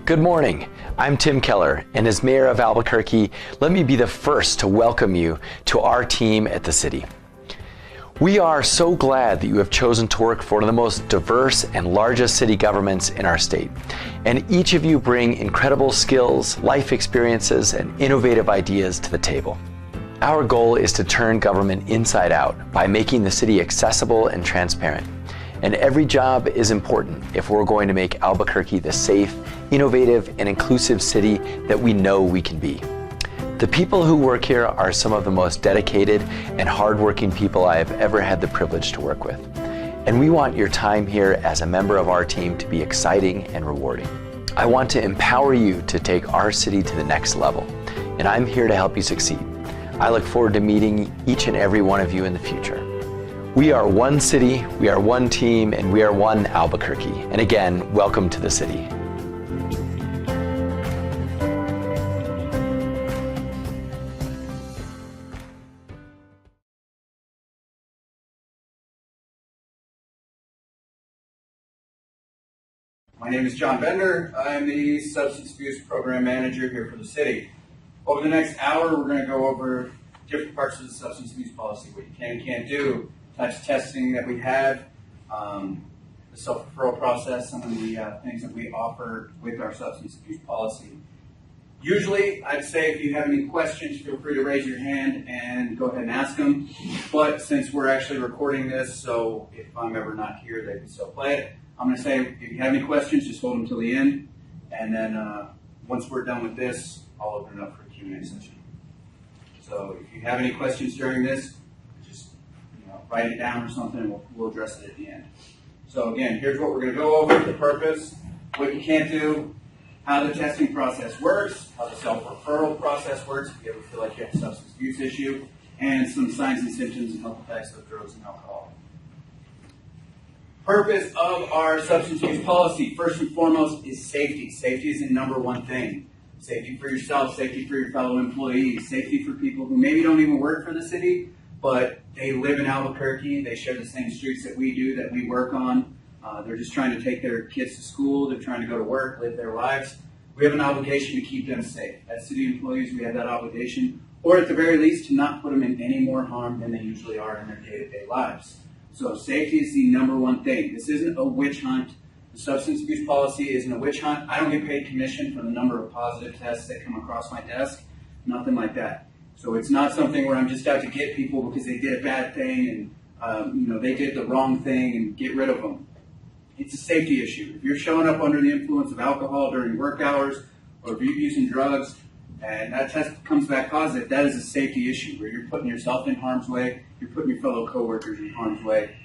Good morning. I'm Tim Keller, and as Mayor of Albuquerque, let me be the first to welcome you to our team at the city. We are so glad that you have chosen to work for one of the most diverse and largest city governments in our state. And each of you bring incredible skills, life experiences, and innovative ideas to the table. Our goal is to turn government inside out by making the city accessible and transparent. And every job is important if we're going to make Albuquerque the safe, innovative, and inclusive city that we know we can be. The people who work here are some of the most dedicated and hardworking people I have ever had the privilege to work with. And we want your time here as a member of our team to be exciting and rewarding. I want to empower you to take our city to the next level, and I'm here to help you succeed. I look forward to meeting each and every one of you in the future. We are one city, we are one team, and we are one Albuquerque. And again, welcome to the city. My name is John Bender. I'm the Substance Abuse Program Manager here for the city. Over the next hour, we're going to go over different parts of the substance abuse policy, what you can and can't do, types of testing that we have, the self-referral process, some of the things that we offer with our substance abuse policy. Usually, I'd say if you have any questions, feel free to raise your hand and go ahead and ask them. But since we're actually recording this, so if I'm ever not here, they can still play it. I'm going to say, if you have any questions, just hold them till the end. And then once we're done with this, I'll open it up for a Q&A session. So if you have any questions during this, just write it down or something, and we'll address it at the end. So again, here's what we're going to go over, the purpose, what you can't do, how the testing process works, how the self-referral process works if you ever feel like you have a substance abuse issue, and some signs and symptoms and health effects of drugs and alcohol. Purpose of our substance abuse policy, first and foremost, is safety. Safety is the number one thing. Safety for yourself, safety for your fellow employees, safety for people who maybe don't even work for the city, but they live in Albuquerque, they share the same streets that we do, that we work on. They're just trying to take their kids to school, they're trying to go to work, live their lives. We have an obligation to keep them safe. As city employees, we have that obligation, or at the very least, to not put them in any more harm than they usually are in their day-to-day lives. So safety is the number one thing. This isn't a witch hunt. The substance abuse policy isn't a witch hunt. I don't get paid commission for the number of positive tests that come across my desk. Nothing like that. So it's not something where I'm just out to get people because they did a bad thing and they did the wrong thing and get rid of them. It's a safety issue. If you're showing up under the influence of alcohol during work hours, or if you're using drugs and that test comes back positive, that is a safety issue where you're putting yourself in harm's way, you're putting your fellow coworkers in harm's way.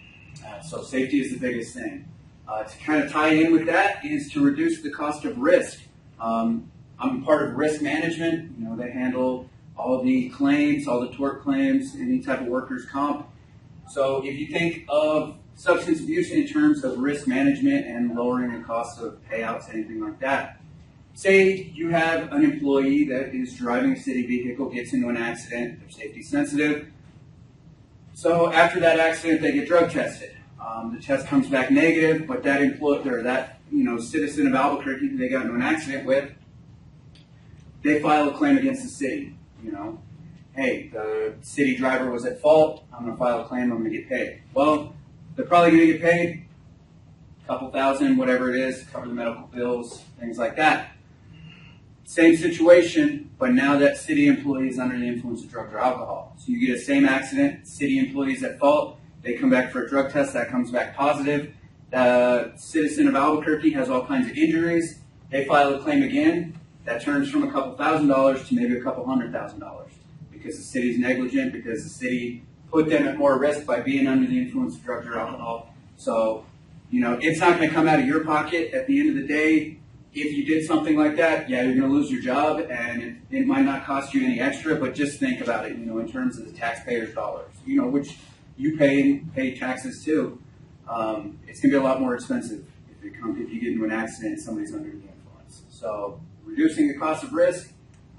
So safety is the biggest thing. To kind of tie in with that is to reduce the cost of risk. I'm part of risk management. They handle all the claims, all the tort claims, any type of workers' comp. So if you think of substance abuse in terms of risk management and lowering the cost of payouts, anything like that. Say you have an employee that is driving a city vehicle, gets into an accident, they're safety sensitive. So after that accident, they get drug tested. The test comes back negative, but that employee or that citizen of Albuquerque who they got into an accident with, they file a claim against the city. Hey, the city driver was at fault. I'm going to file a claim. I'm going to get paid. Well, they're probably going to get paid a couple thousand, whatever it is, cover the medical bills, things like that. Same situation, but now that city employee is under the influence of drugs or alcohol. So you get a same accident, city employee's at fault. They come back for a drug test, that comes back positive. The citizen of Albuquerque has all kinds of injuries. They file a claim again. That turns from a couple $1,000s to maybe a couple $100,000 because the city's negligent, because the city put them at more risk by being under the influence of drugs or alcohol. So, it's not going to come out of your pocket at the end of the day. If you did something like that, yeah, you're going to lose your job, and it might not cost you any extra, but just think about it, in terms of the taxpayers' dollars, which you pay taxes too. It's going to be a lot more expensive if you get into an accident and somebody's under the influence. So reducing the cost of risk,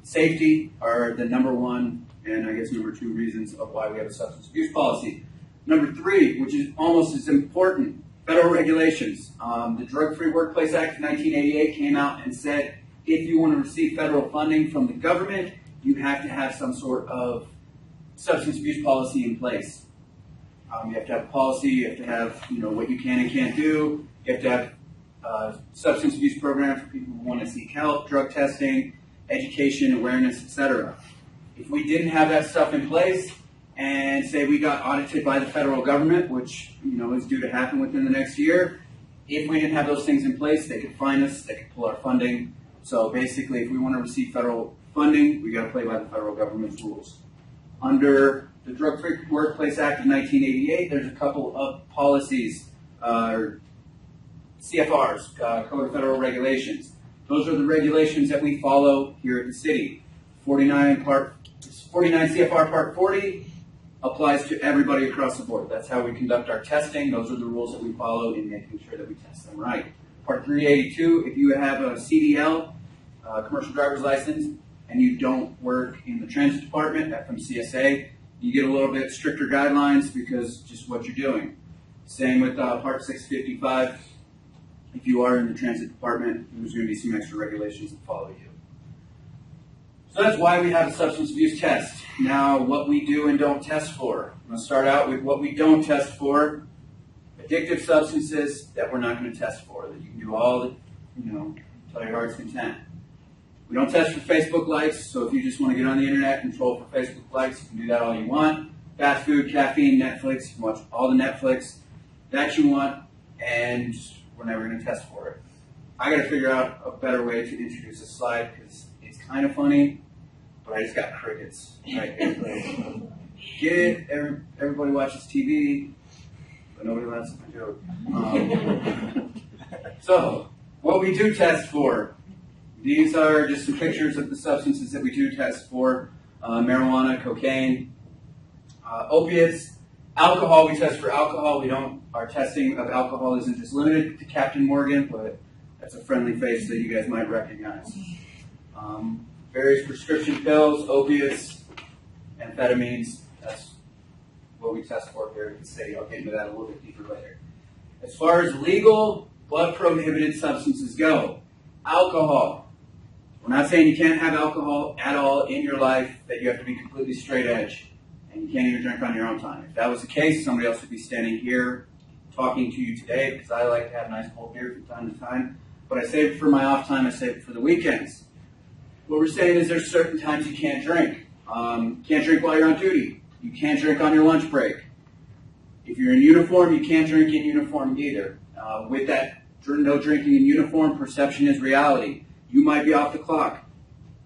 safety are the number one and I guess number two reasons of why we have a substance abuse policy. Number three, which is almost as important, Federal regulations. The Drug-Free Workplace Act of 1988 came out and said if you want to receive federal funding from the government, you have to have some sort of substance abuse policy in place. You have to have a policy, you have to have what you can and can't do, you have to have substance abuse program for people who want to seek help, drug testing, education, awareness, etc. If we didn't have that stuff in place, and say we got audited by the federal government, which is due to happen within the next year, if we didn't have those things in place, they could fine us, they could pull our funding. So basically, if we want to receive federal funding, we got to play by the federal government's rules. Under the Drug-Free Workplace Act of 1988, there's a couple of policies, CFRs, Code of Federal Regulations. Those are the regulations that we follow here at the city. 49 CFR Part 40 applies to everybody across the board. That's how we conduct our testing. Those are the rules that we follow in making sure that we test them right. Part 382, if you have a CDL, commercial driver's license, and you don't work in the transit department, FMCSA, you get a little bit stricter guidelines because just what you're doing. Same with Part 655. If you are in the transit department, there's going to be some extra regulations that follow you. So that's why we have a substance abuse test. Now, what we do and don't test for. I'm going to start out with what we don't test for. Addictive substances that we're not going to test for. That you can do all the, till your heart's content. We don't test for Facebook likes, so if you just want to get on the internet and troll for Facebook likes, you can do that all you want. Fast food, caffeine, Netflix, you can watch all the Netflix that you want, and we're never going to test for it. I got to figure out a better way to introduce a slide because it's kind of funny, but I just got crickets right here. Get it? Everybody watches TV, but nobody laughs at my joke. So, what we do test for. These are just some pictures of the substances that we do test for. Marijuana, cocaine, opiates, alcohol. We test for alcohol. Our testing of alcohol isn't just limited to Captain Morgan, but that's a friendly face that you guys might recognize. Various prescription pills, opiates, amphetamines. That's what we test for here at the city. I'll get into that a little bit deeper later. As far as legal, blood-prohibited substances go, alcohol. We're not saying you can't have alcohol at all in your life, that you have to be completely straight edge, and you can't even drink on your own time. If that was the case, somebody else would be standing here talking to you today, because I like to have nice cold beer from time to time. But I save it for my off time, I save it for the weekends. What we're saying is there's certain times you can't drink. Can't drink while you're on duty. You can't drink on your lunch break. If you're in uniform, you can't drink in uniform either. With that no drinking in uniform, perception is reality. You might be off the clock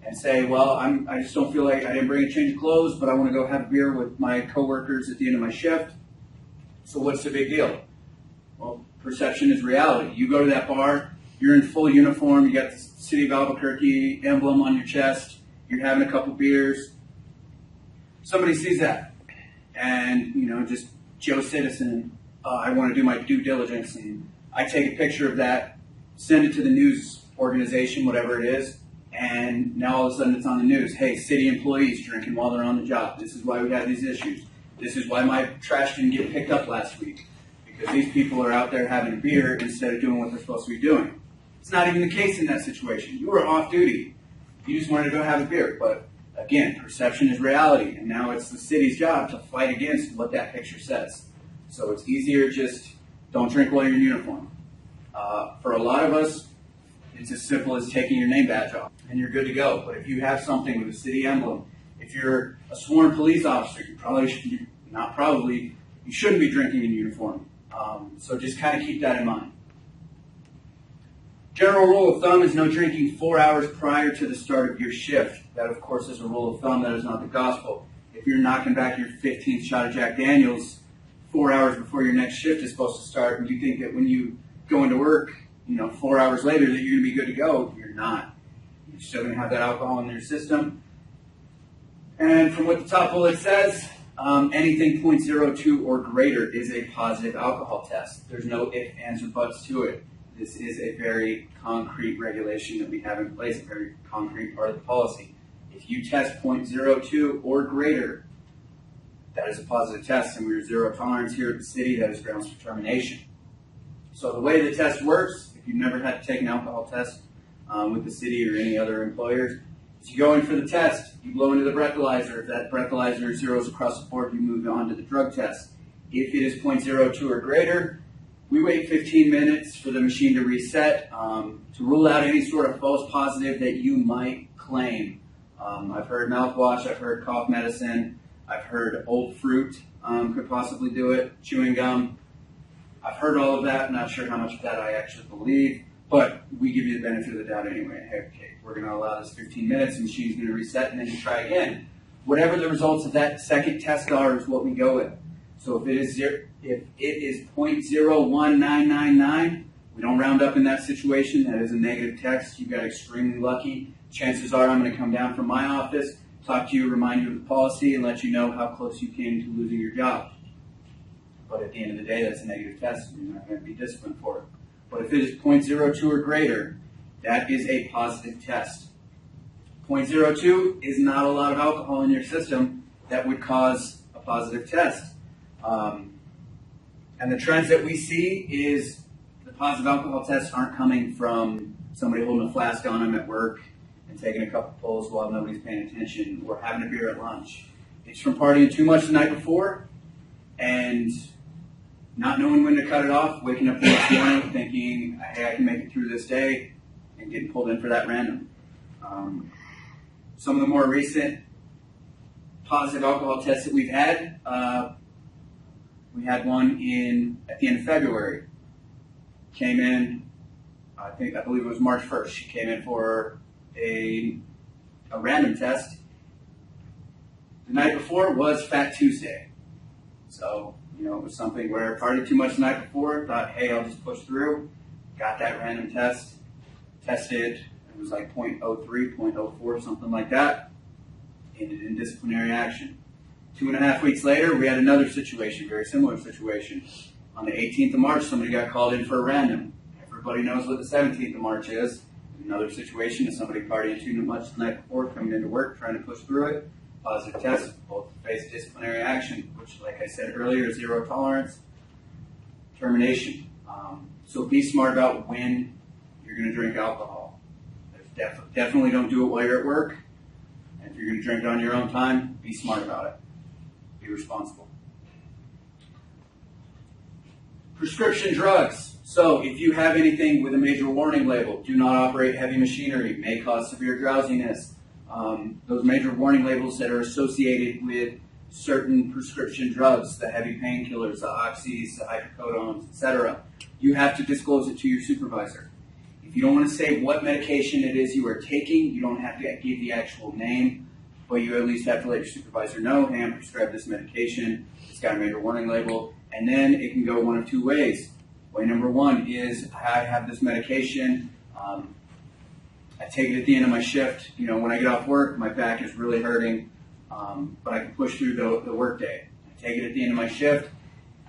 and say, well, I just don't feel like I didn't bring a change of clothes, but I want to go have a beer with my coworkers at the end of my shift. So what's the big deal? Well, perception is reality. You go to that bar, you're in full uniform, you got the City of Albuquerque emblem on your chest, you're having a couple beers. Somebody sees that, and just Joe Citizen, I want to do my due diligence, and I take a picture of that, send it to the news organization, whatever it is, and now all of a sudden it's on the news. Hey, city employees drinking while they're on the job. This is why we have these issues. This is why my trash didn't get picked up last week, because these people are out there having a beer instead of doing what they're supposed to be doing. It's not even the case in that situation. You were off duty. You just wanted to go have a beer. But again, perception is reality, and now it's the city's job to fight against what that picture says. So it's easier just don't drink while you're in uniform. For a lot of us, it's as simple as taking your name badge off, and you're good to go. But if you have something with a city emblem, if you're a sworn police officer, you shouldn't be drinking in uniform. So just kind of keep that in mind. General rule of thumb is no drinking 4 hours prior to the start of your shift. That, of course, is a rule of thumb. That is not the gospel. If you're knocking back your 15th shot of Jack Daniels 4 hours before your next shift is supposed to start, and you think that when you go into work, 4 hours later that you're going to be good to go, you're not. You're still going to have that alcohol in your system. And from what the top bullet says, anything 0.02 or greater is a positive alcohol test. There's no ifs, ands, or buts to it. This is a very concrete regulation that we have in place, a very concrete part of the policy. If you test 0.02 or greater, that is a positive test, and we're zero tolerance here at the city. That is grounds for termination. So the way the test works, if you've never had to take an alcohol test with the city or any other employers, is you go in for the test, you blow into the breathalyzer. If that breathalyzer zeros across the board, you move on to the drug test. If it is 0.02 or greater, we wait 15 minutes for the machine to reset to rule out any sort of false positive that you might claim. I've heard mouthwash, I've heard cough medicine, I've heard old fruit could possibly do it, chewing gum. I've heard all of that, not sure how much of that I actually believe, but we give you the benefit of the doubt anyway. Hey, okay, we're going to allow this 15 minutes, the machine's going to reset, and then you try again. Whatever the results of that second test are is what we go with. So if it is 0.01999, we don't round up in that situation. That is a negative test. You got extremely lucky. Chances are I'm going to come down from my office, talk to you, remind you of the policy, and let you know how close you came to losing your job. But at the end of the day, that's a negative test, and you're not going to be disciplined for it. But if it is 0.02 or greater, that is a positive test. 0.02 is not a lot of alcohol in your system that would cause a positive test. And the trends that we see is the positive alcohol tests aren't coming from somebody holding a flask on them at work and taking a couple pulls while nobody's paying attention or having a beer at lunch. It's from partying too much the night before and not knowing when to cut it off, waking up the next morning thinking, hey, I can make it through this day, and getting pulled in for that random. Some of the more recent positive alcohol tests that we've had, we had one at the end of February. Came in, I believe it was March 1st. She came in for a random test. The night before was Fat Tuesday. So, it was something where I partied too much the night before, thought, hey, I'll just push through. Got that random test, tested, it was like 0.03, 0.04, something like that. Ended in disciplinary action. 2.5 weeks later, we had another situation, very similar situation. On the 18th of March, somebody got called in for a random. Everybody knows what the 17th of March is. Another situation is somebody partying too much the night before, coming into work, trying to push through it. Positive test, both face disciplinary action, which, like I said earlier, is zero tolerance. Termination. So be smart about when you're going to drink alcohol. Definitely don't do it while you're at work. And if you're going to drink it on your own time, be smart about it. Be responsible. Prescription drugs. So if you have anything with a major warning label, do not operate heavy machinery, may cause severe drowsiness. Those major warning labels that are associated with certain prescription drugs, the heavy painkillers, the oxys, the hydrocodones, etc., you have to disclose it to your supervisor. If you don't want to say what medication it is you are taking, you don't have to give the actual name, but you at least have to let your supervisor know, hey, I'm prescribed this medication, it's got a major warning label, and then it can go one of two ways. Way number one is, I have this medication, I take it at the end of my shift. When I get off work, my back is really hurting, but I can push through the work day. I take it at the end of my shift.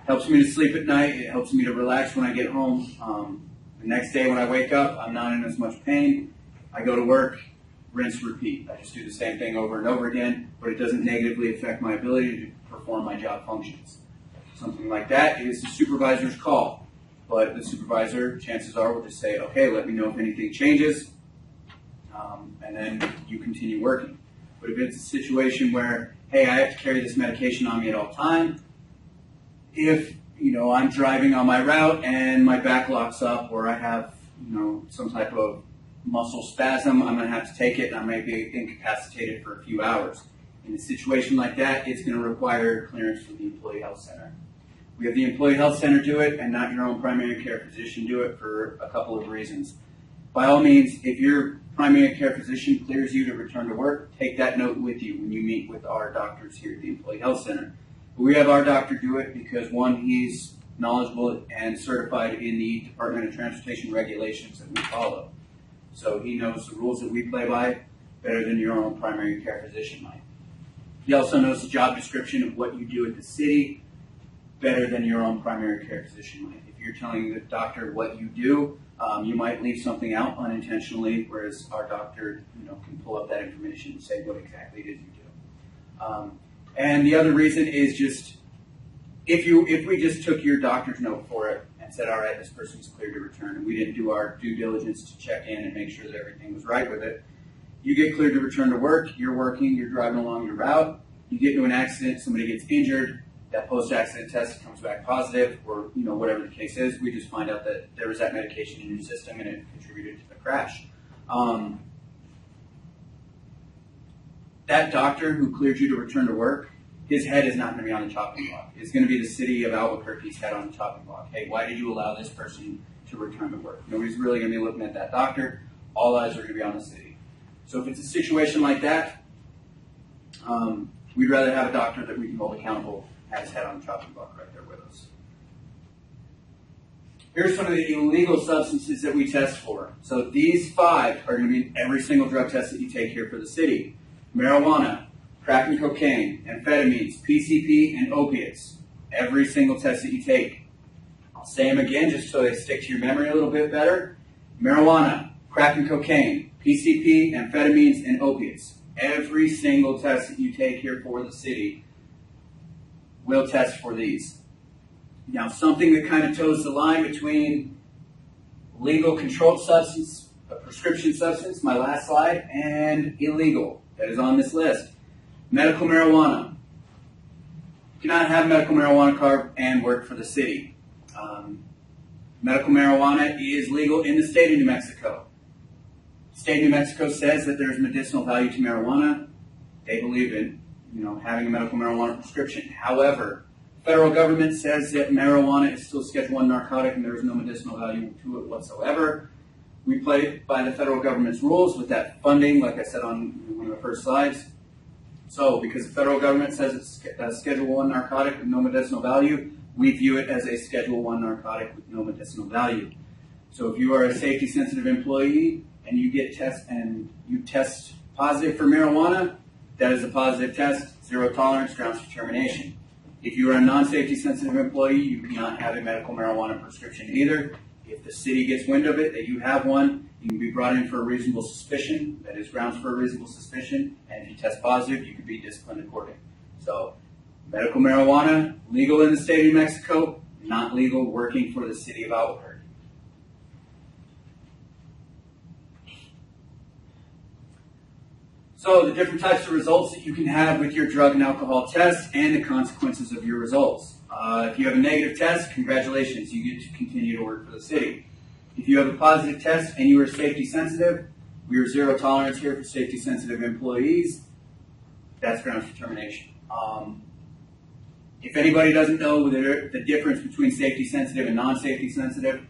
Helps me to sleep at night. It helps me to relax when I get home. The next day when I wake up, I'm not in as much pain. I go to work, rinse, repeat. I just do the same thing over and over again, but it doesn't negatively affect my ability to perform my job functions. Something like that is the supervisor's call. But the supervisor, chances are, will just say, okay, let me know if anything changes. And then you continue working. But if it's a situation where, hey, I have to carry this medication on me at all time, if I'm driving on my route and my back locks up, or I have some type of muscle spasm, I'm going to have to take it, and I may be incapacitated for a few hours. In a situation like that, it's going to require clearance from the Employee Health Center. We have the Employee Health Center do it, and not your own primary care physician do it, for a couple of reasons. By all means, if your primary care physician clears you to return to work, take that note with you when you meet with our doctors here at the Employee Health Center. But we have our doctor do it because, one, he's knowledgeable and certified in the Department of Transportation regulations that we follow. So he knows the rules that we play by better than your own primary care physician might. He also knows the job description of what you do at the city better than your own primary care physician might. If you're telling the doctor what you do, you might leave something out unintentionally, whereas our doctor can pull up that information and say what exactly it is you do. And the other reason is just, if we just took your doctor's note for it and said, all right, this person's cleared to return, and we didn't do our due diligence to check in and make sure that everything was right with it. You get cleared to return to work, you're working, you're driving along your route, you get into an accident, somebody gets injured, that post-accident test comes back positive, or whatever the case is, we just find out that there was that medication in your system and it contributed to the crash. That doctor who cleared you to return to work, his head is not going to be on the chopping block. It's going to be the city of Albuquerque's head on the chopping block. Hey, why did you allow this person to return to work? Nobody's really going to be looking at that doctor. All eyes are going to be on the city. So if it's a situation like that, we'd rather have a doctor that we can hold accountable, have his head on the chopping block right there with us. Here's some of the illegal substances that we test for. So these 5 are going to be in every single drug test that you take here for the city. Marijuana, crack and cocaine, amphetamines, PCP, and opiates. Every single test that you take. I'll say them again just so they stick to your memory a little bit better. Marijuana, crack and cocaine, PCP, amphetamines, and opiates. Every single test that you take here for the city will test for these. Now, something that kind of toes the line between legal controlled substance, a prescription substance, my last slide, and illegal, that is on this list. Medical marijuana. You cannot have a medical marijuana card and work for the city. Medical marijuana is legal in the state of New Mexico. The state of New Mexico says that there's medicinal value to marijuana. They believe in, having a medical marijuana prescription. However, the federal government says that marijuana is still Schedule I narcotic and there is no medicinal value to it whatsoever. We play by the federal government's rules with that funding, like I said on one of the first slides. So, because the federal government says it's a Schedule I narcotic with no medicinal value, we view it as a Schedule I narcotic with no medicinal value. So, if you are a safety-sensitive employee and you test positive for marijuana, that is a positive test, 0 tolerance, grounds for termination. If you are a non-safety sensitive employee, you cannot have a medical marijuana prescription either. If the city gets wind of it, that you have one, you can be brought in for a reasonable suspicion. That is grounds for a reasonable suspicion. And if you test positive, you can be disciplined accordingly. So, medical marijuana, legal in the state of New Mexico, not legal working for the city of Albuquerque. So, the different types of results that you can have with your drug and alcohol test and the consequences of your results. If you have a negative test, congratulations, you get to continue to work for the city. If you have a positive test and you are safety sensitive, we are 0 tolerance here for safety sensitive employees. That's grounds for termination. If anybody doesn't know the difference between safety sensitive and non-safety sensitive,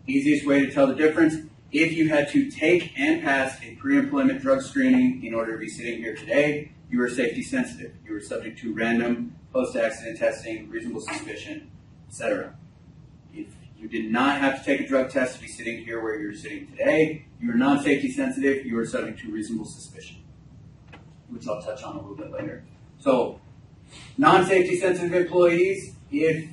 easiest way to tell the difference, if you had to take and pass a pre-employment drug screening in order to be sitting here today, you are safety sensitive. You are subject to random post-accident testing, reasonable suspicion, etc. If you did not have to take a drug test to be sitting here where you're sitting today, you are non-safety sensitive, you are subject to reasonable suspicion, which I'll touch on a little bit later. So, non-safety sensitive employees, if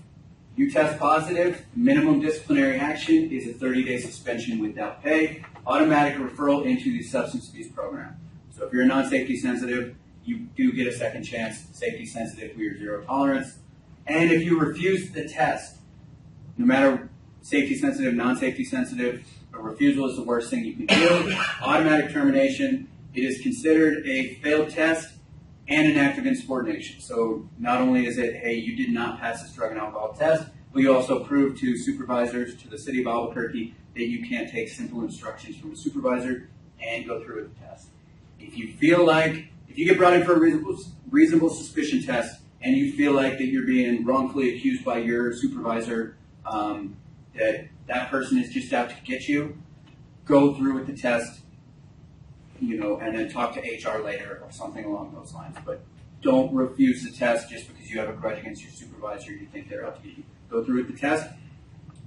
you test positive, minimum disciplinary action is a 30-day suspension without pay, automatic referral into the substance abuse program. So if you're non-safety sensitive, you do get a second chance. Safety sensitive, we are 0 tolerance. And if you refuse the test, no matter safety sensitive, non-safety sensitive, a refusal is the worst thing you can do. Automatic termination. It is considered a failed test and an act of insubordination. So not only is it, hey, you did not pass this drug and alcohol test, but you also prove to supervisors, to the city of Albuquerque, that you can't take simple instructions from a supervisor and go through with the test. If you get brought in for a reasonable suspicion test and you feel like that you're being wrongfully accused by your supervisor, that person is just out to get you, go through with the test, and then talk to HR later or something along those lines. But don't refuse the test just because you have a grudge against your supervisor. You think they're out to get you. Go through with the test.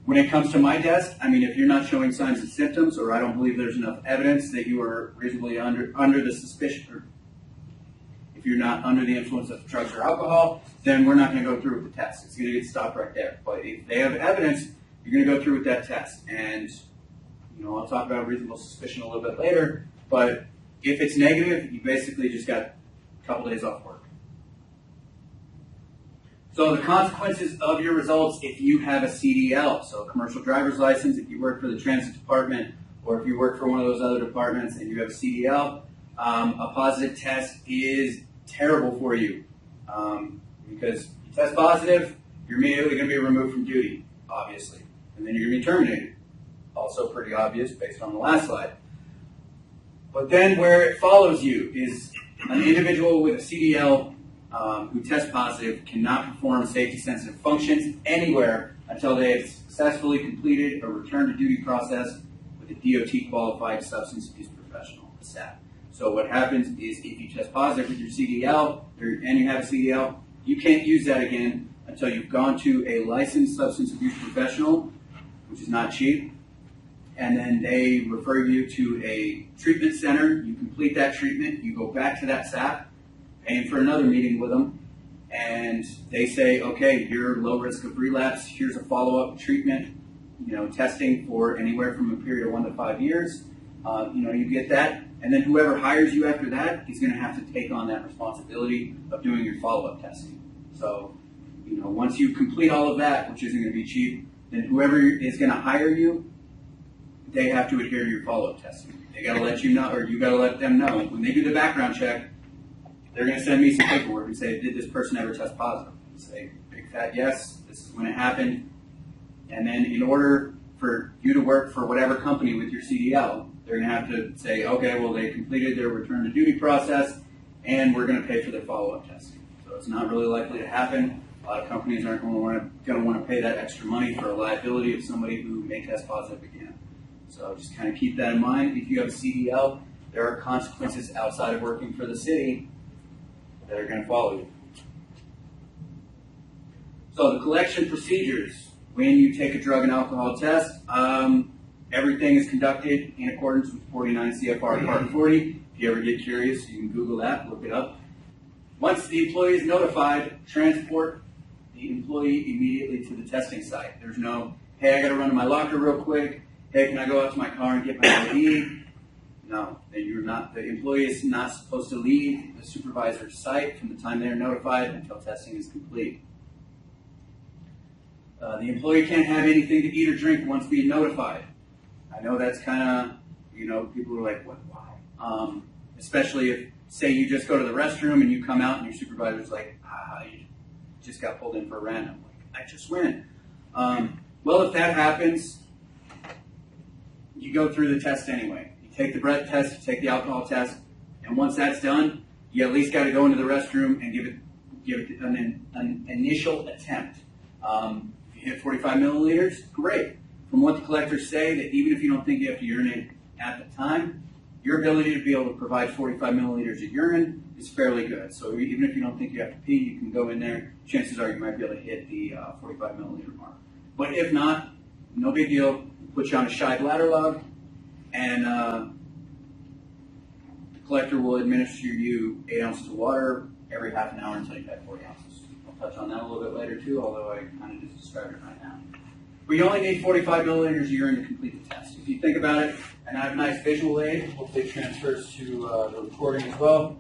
When it comes to my test, if you're not showing signs and symptoms, or I don't believe there's enough evidence that you are reasonably under the suspicion, or if you're not under the influence of drugs or alcohol, then we're not going to go through with the test. It's going to get stopped right there. But if they have evidence, you're going to go through with that test. And, I'll talk about reasonable suspicion a little bit later. But if it's negative, you basically just got a couple days off work. So the consequences of your results if you have a CDL, so a commercial driver's license, if you work for the transit department, or if you work for one of those other departments and you have a CDL, a positive test is terrible for you. Because if you test positive, you're immediately going to be removed from duty, obviously. And then you're going to be terminated. Also pretty obvious based on the last slide. But then where it follows you is an individual with a CDL who tests positive cannot perform safety-sensitive functions anywhere until they have successfully completed a return-to-duty process with a DOT-qualified substance abuse professional, a SAP. So what happens is if you test positive with your CDL and you have a CDL, you can't use that again until you've gone to a licensed substance abuse professional, which is not cheap, and then they refer you to a treatment center. You complete that treatment, you go back to that SAP, paying for another meeting with them, and they say, okay, you're low risk of relapse, here's a follow-up treatment, testing for anywhere from a period of 1 to 5 years. You get that, and then whoever hires you after that is going to have to take on that responsibility of doing your follow-up testing. So, once you complete all of that, which isn't going to be cheap, then whoever is going to hire you, they have to adhere to your follow-up testing. They got to let you know, or you got to let them know. When they do the background check, they're going to send me some paperwork and say, did this person ever test positive? I say, big fat yes, this is when it happened. And then in order for you to work for whatever company with your CDL, they're going to have to say, okay, well, they completed their return to duty process, and we're going to pay for their follow-up testing. So it's not really likely to happen. A lot of companies aren't going to want to pay that extra money for a liability of somebody who may test positive again. So just kind of keep that in mind. If you have a CDL, there are consequences outside of working for the city that are going to follow you. So the collection procedures. When you take a drug and alcohol test, everything is conducted in accordance with 49 CFR Part 40. If you ever get curious, you can Google that, look it up. Once the employee is notified, transport the employee immediately to the testing site. There's no, hey, I got to run to my locker real quick. Hey, can I go out to my car and get my ID? No, the employee is not supposed to leave the supervisor's site from the time they're notified until testing is complete. The employee can't have anything to eat or drink once being notified. I know that's kind of, people are like, what, why? Especially if, say, you just go to the restroom and you come out and your supervisor's like, you just got pulled in for a random. Like, I just went. Well, if that happens, you go through the test anyway. You take the breath test, you take the alcohol test, and once that's done, you at least got to go into the restroom and give it an initial attempt. If you hit 45 milliliters, great. From what the collectors say, that even if you don't think you have to urinate at the time, your ability to be able to provide 45 milliliters of urine is fairly good. So even if you don't think you have to pee, you can go in there. Chances are you might be able to hit the 45 milliliter mark. But if not, no big deal. Put you on a shy bladder log, and the collector will administer you 8 ounces of water every half an hour until you've had 40 ounces. I'll touch on that a little bit later too, although I kind of just described it right now. We only need 45 milliliters of urine to complete the test. If you think about it, and I have a nice visual aid, hopefully it transfers to the recording as well.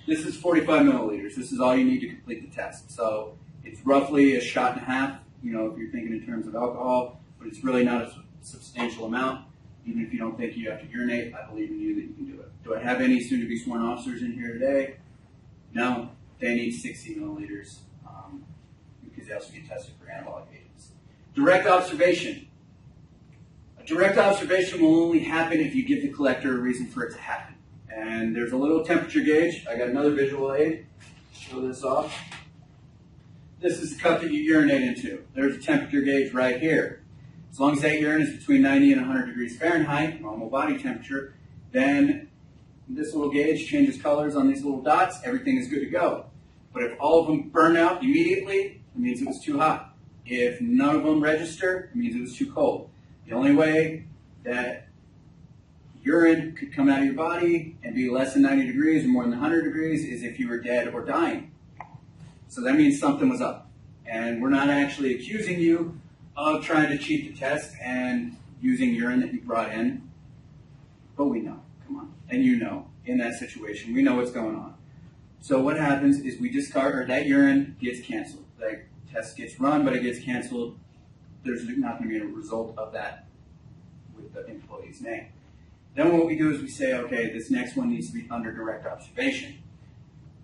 This is 45 milliliters. This is all you need to complete the test. So it's roughly a shot and a half, if you're thinking in terms of alcohol, but it's really not a substantial amount. Even if you don't think you have to urinate, I believe in you that you can do it. Do I have any soon-to-be sworn officers in here today? No. They need 60 milliliters because they also get tested for anabolic agents. Direct observation. A direct observation will only happen if you give the collector a reason for it to happen. And there's a little temperature gauge. I got another visual aid. Show this off. This is the cup that you urinate into. There's a temperature gauge right here. As long as that urine is between 90 and 100 degrees Fahrenheit, normal body temperature, then this little gauge changes colors on these little dots. Everything is good to go. But if all of them burn out immediately, it means it was too hot. If none of them register, it means it was too cold. The only way that urine could come out of your body and be less than 90 degrees or more than 100 degrees is if you were dead or dying. So that means something was up. And we're not actually accusing you of trying to cheat the test and using urine that you brought in. But we know, come on. And in that situation, we know what's going on. So what happens is we discard, or that urine gets canceled. That test gets run, but it gets canceled. There's not going to be a result of that with the employee's name. Then what we do is we say, okay, this next one needs to be under direct observation.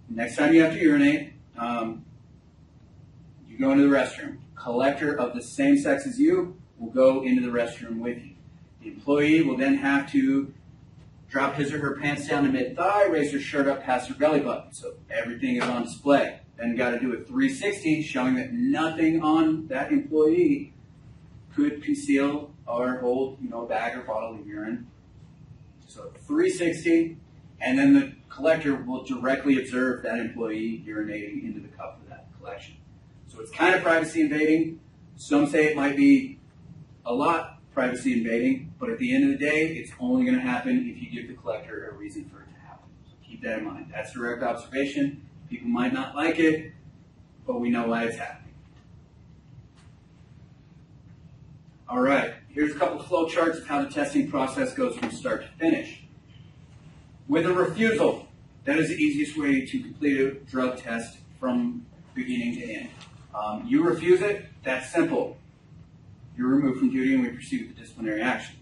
Next time you have to urinate, you go into the restroom. Collector of the same sex as you will go into the restroom with you. The employee will then have to drop his or her pants down to mid-thigh, raise her shirt up past her belly button, so everything is on display. Then you got to do a 360, showing that nothing on that employee could conceal or hold, a bag or bottle of urine. So 360, and then the collector will directly observe that employee urinating into the cup for that collection. So it's kind of privacy invading. Some say it might be a lot privacy invading, but at the end of the day, it's only going to happen if you give the collector a reason for it to happen. So keep that in mind. That's direct observation. People might not like it, but we know why it's happening. All right, here's a couple of flow charts of how the testing process goes from start to finish. With a refusal, that is the easiest way to complete a drug test from beginning to end. You refuse it, that's simple. You're removed from duty and we proceed with the disciplinary action.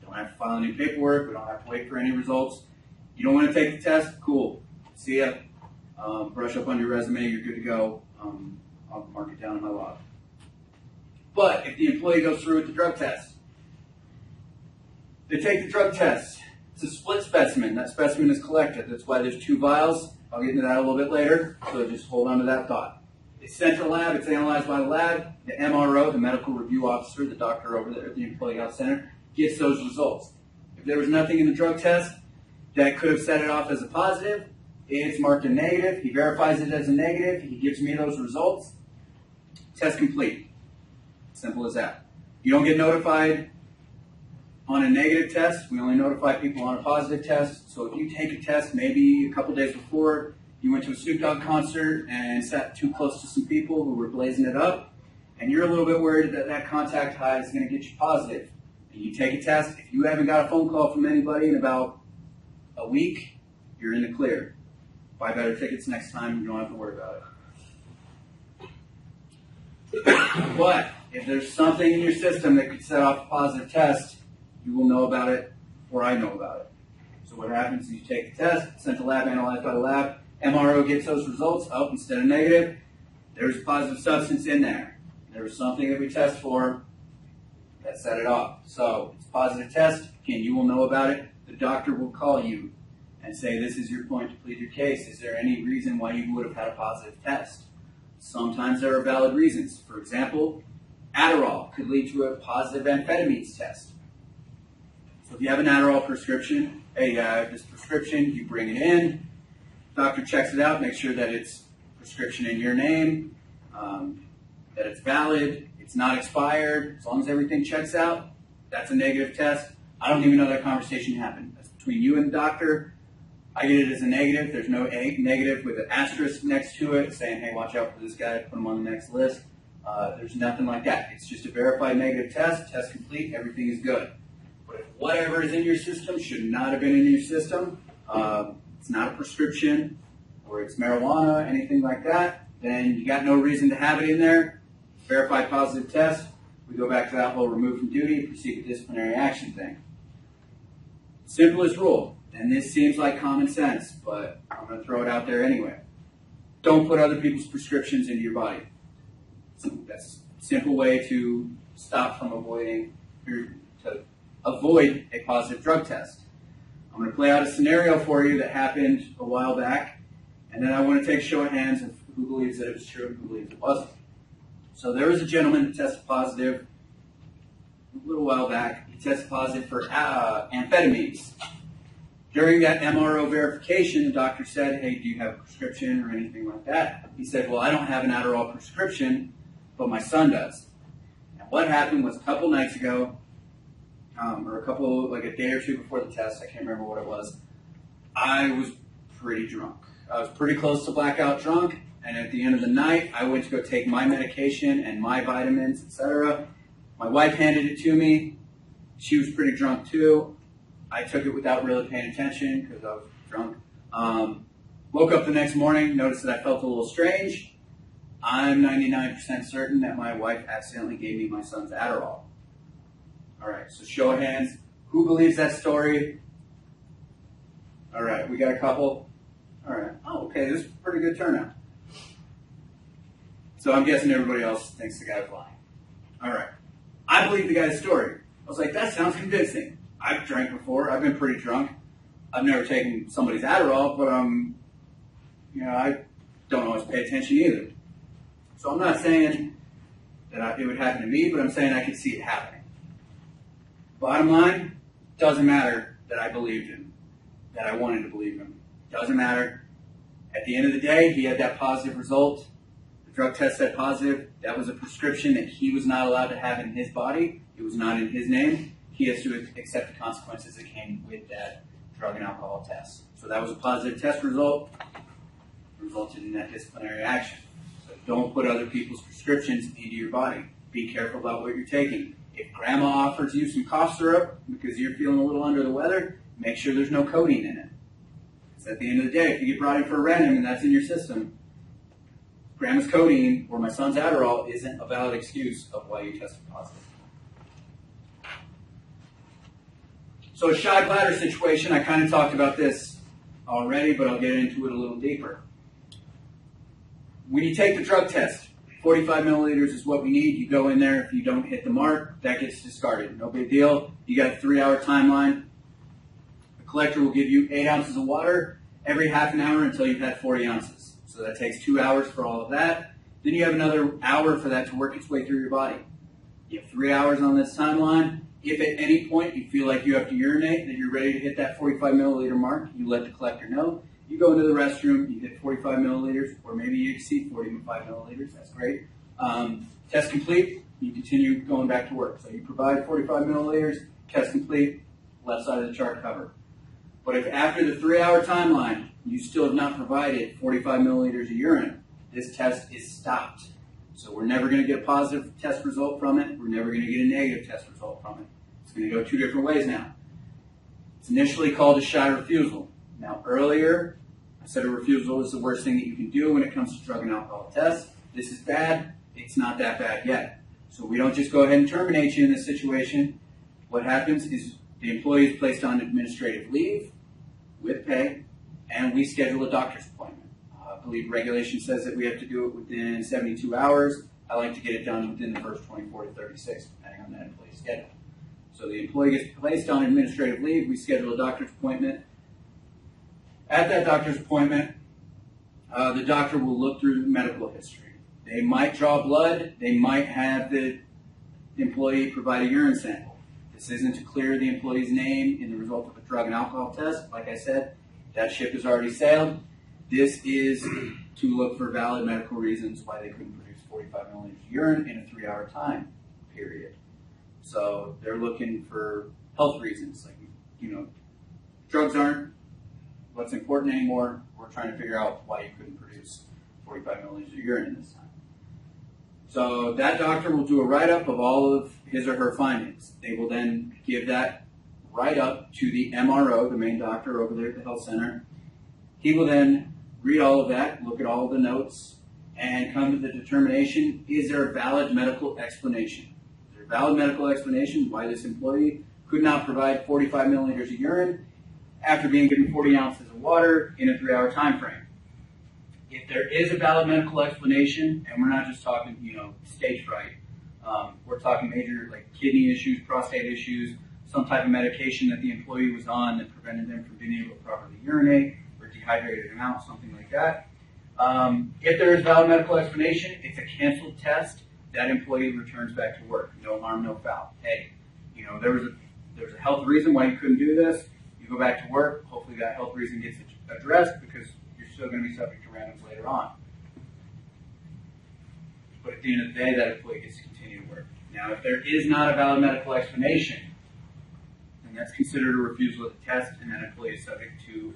You don't have to file any paperwork, we don't have to wait for any results. You don't want to take the test, cool. See ya. Brush up on your resume, you're good to go. I'll mark it down in my log. But if the employee goes through with the drug test, they take the drug test. It's a split specimen. That specimen is collected. That's why there's 2 vials. I'll get into that a little bit later, so just hold on to that thought. It's sent to the lab. It's analyzed by the lab. The MRO, the medical review officer, the doctor over there at the Employee Health Center, gets those results. If there was nothing in the drug test that could have set it off as a positive, it's marked a negative. He verifies it as a negative. He gives me those results. Test complete. Simple as that. You don't get notified on a negative test. We only notify people on a positive test. So if you take a test maybe a couple days before, you went to a Snoop Dogg concert and sat too close to some people who were blazing it up, and you're a little bit worried that that contact high is going to get you positive, and you take a test. If you haven't got a phone call from anybody in about a week, you're in the clear. Buy better tickets next time. You don't have to worry about it. But if there's something in your system that could set off a positive test, you will know about it, or I know about it. So what happens is you take the test, sent to lab, analyzed by the lab, MRO gets those results. Oh, instead of negative, there's a positive substance in there. There was something that we test for that set it off. So it's a positive test. Again, you will know about it. The doctor will call you and say, this is your point to plead your case. Is there any reason why you would have had a positive test? Sometimes there are valid reasons. For example, Adderall could lead to a positive amphetamines test. So if you have an Adderall prescription, hey, you have this prescription, you bring it in, doctor checks it out, makes sure that it's prescription in your name, that it's valid, it's not expired. As long as everything checks out, that's a negative test. I don't even know that conversation happened. That's between you and the doctor. I get it as a negative. There's no negative with an asterisk next to it saying, hey, watch out for this guy, put him on the next list. There's nothing like that. It's just a verified negative test, test complete, everything is good. But if whatever is in your system should not have been in your system, it's not a prescription, or it's marijuana, anything like that, then you got no reason to have it in there. Verified positive test, we go back to that whole remove from duty, proceed with disciplinary action thing. Simplest rule, and this seems like common sense, but I'm going to throw it out there anyway. Don't put other people's prescriptions into your body. That's a simple way to stop from avoid a positive drug test. I'm going to play out a scenario for you that happened a while back, and then I want to take a show of hands of who believes that it was true and who believes it wasn't. So there was a gentleman who tested positive a little while back. He tested positive for amphetamines. During that MRO verification, the doctor said, hey, do you have a prescription or anything like that? He said, well, I don't have an Adderall prescription, but my son does. And what happened was a couple nights ago, or a day or two before the test, I can't remember what it was, I was pretty drunk. I was pretty close to blackout drunk, and at the end of the night, I went to go take my medication and my vitamins, etc. My wife handed it to me. She was pretty drunk too. I took it without really paying attention because I was drunk. Woke up the next morning, noticed that I felt a little strange. I'm 99% certain that my wife accidentally gave me my son's Adderall. All right, so show of hands. Who believes that story? All right, we got a couple. All right. Oh, okay, this is a pretty good turnout. So I'm guessing everybody else thinks the guy's lying. All right. I believe the guy's story. I was like, that sounds convincing. I've drank before. I've been pretty drunk. I've never taken somebody's Adderall, but I don't always pay attention either. So I'm not saying that it would happen to me, but I'm saying I could see it happening. Bottom line, doesn't matter that I believed him, that I wanted to believe him. Doesn't matter. At the end of the day, he had that positive result. The drug test said positive. That was a prescription that he was not allowed to have in his body. It was not in his name. He has to accept the consequences that came with that drug and alcohol test. So that was a positive test result. Resulted in that disciplinary action. So don't put other people's prescriptions into your body. Be careful about what you're taking. If grandma offers you some cough syrup because you're feeling a little under the weather, make sure there's no codeine in it. Because at the end of the day, if you get brought in for a random and that's in your system, grandma's codeine or my son's Adderall isn't a valid excuse of why you tested positive. So a shy bladder situation, I kind of talked about this already, but I'll get into it a little deeper. When you take the drug test, 45 milliliters is what we need. You go in there. If you don't hit the mark, that gets discarded. No big deal. You got a 3-hour timeline. The collector will give you 8 ounces of water every half an hour until you've had 40 ounces. So that takes 2 hours for all of that. Then you have another hour for that to work its way through your body. You have 3 hours on this timeline. If at any point you feel like you have to urinate, that you're ready to hit that 45 milliliter mark, you let the collector know. You go into the restroom, you hit 45 milliliters, or maybe you exceed 45 milliliters. That's great. Test complete, you continue going back to work. So you provide 45 milliliters, test complete, left side of the chart covered. But if after the 3-hour timeline, you still have not provided 45 milliliters of urine, this test is stopped. So we're never going to get a positive test result from it. We're never going to get a negative test result from it. It's going to go 2 different ways now. It's initially called a shy refusal. Now earlier, I said a refusal is the worst thing that you can do when it comes to drug and alcohol tests. This is bad. It's not that bad yet. So we don't just go ahead and terminate you in this situation. What happens is the employee is placed on administrative leave with pay, and we schedule a doctor's appointment. I believe regulation says that we have to do it within 72 hours. I like to get it done within the first 24 to 36, depending on that employee's schedule. So the employee gets placed on administrative leave. We schedule a doctor's appointment. At that doctor's appointment, the doctor will look through the medical history. They might draw blood. They might have the employee provide a urine sample. This isn't to clear the employee's name in the result of a drug and alcohol test. Like I said, that ship has already sailed. This is to look for valid medical reasons why they couldn't produce 45 milliliters of urine in a 3-hour time period. So they're looking for health reasons. Like, drugs aren't what's important anymore. We're trying to figure out why you couldn't produce 45 milliliters of urine in this time. So that doctor will do a write-up of all of his or her findings. They will then give that write-up to the MRO, the main doctor over there at the health center. He will then read all of that, look at all of the notes, and come to the determination, is there a valid medical explanation? Is there a valid medical explanation why this employee could not provide 45 milliliters of urine after being given 40 ounces of water in a 3-hour time frame? If there is a valid medical explanation, and we're not just talking, stage fright, we're talking major like kidney issues, prostate issues, some type of medication that the employee was on that prevented them from being able to properly urinate, or dehydrated them out, something like that. If there is valid medical explanation, it's a canceled test. That employee returns back to work. No harm, no foul. Hey, there was a health reason why you couldn't do this. You go back to work. Hopefully that health reason gets addressed because you're still going to be subject to randoms later on. But at the end of the day, that employee gets to continue to work. Now, if there is not a valid medical explanation, then that's considered a refusal of the test, and that employee is subject to